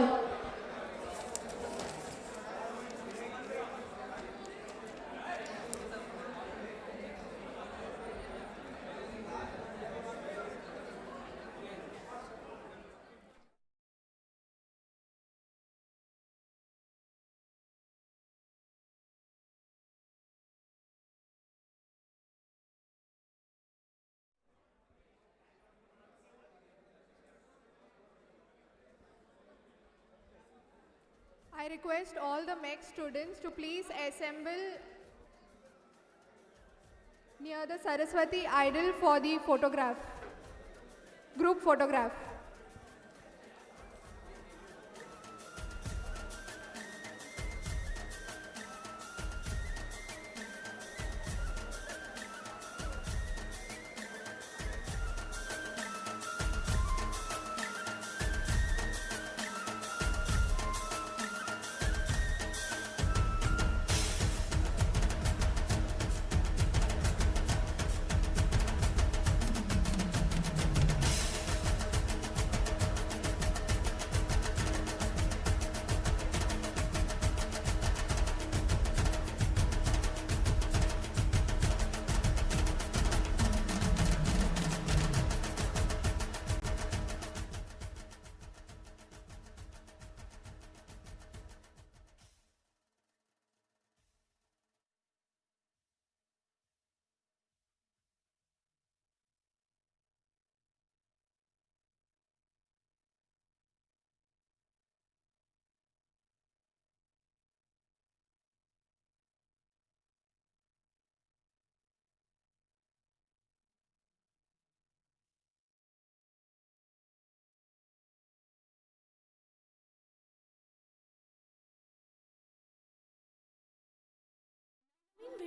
I request all the MEC students to please assemble near the Saraswati idol for the photograph, group photograph.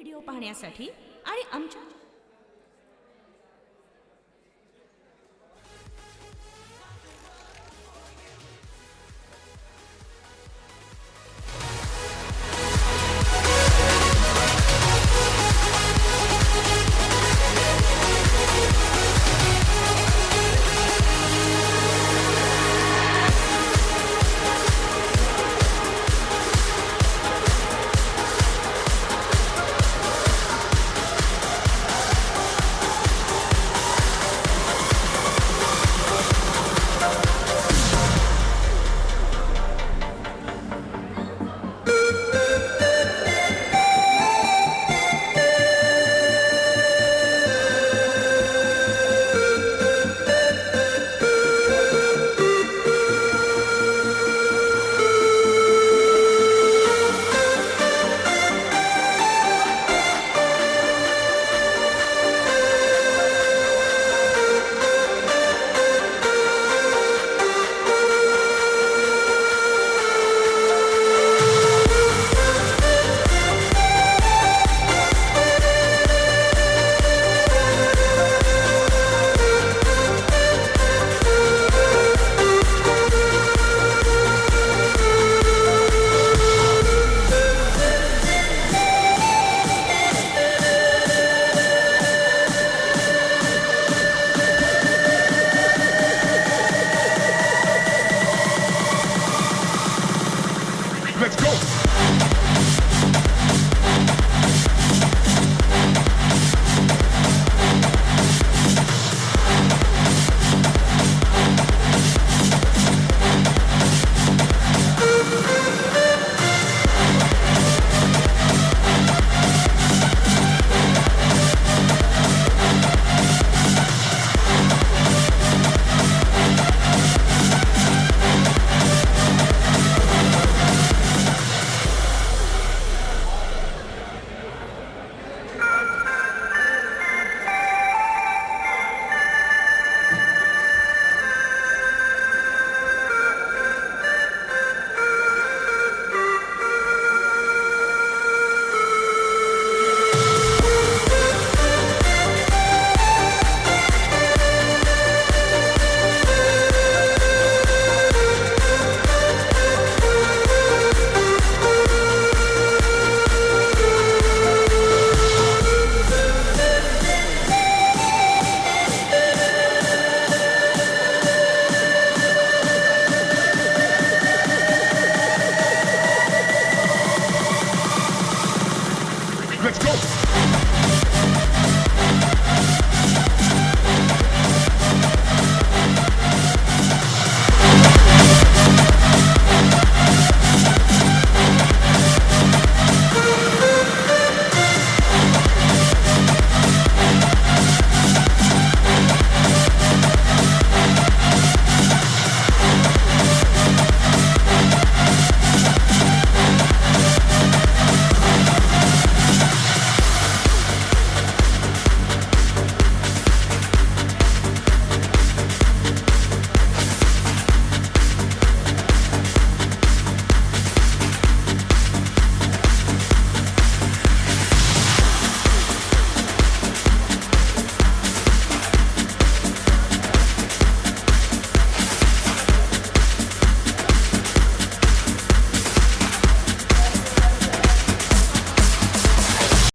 Video पाहण्यासाठी आणि आमच्या Let's go.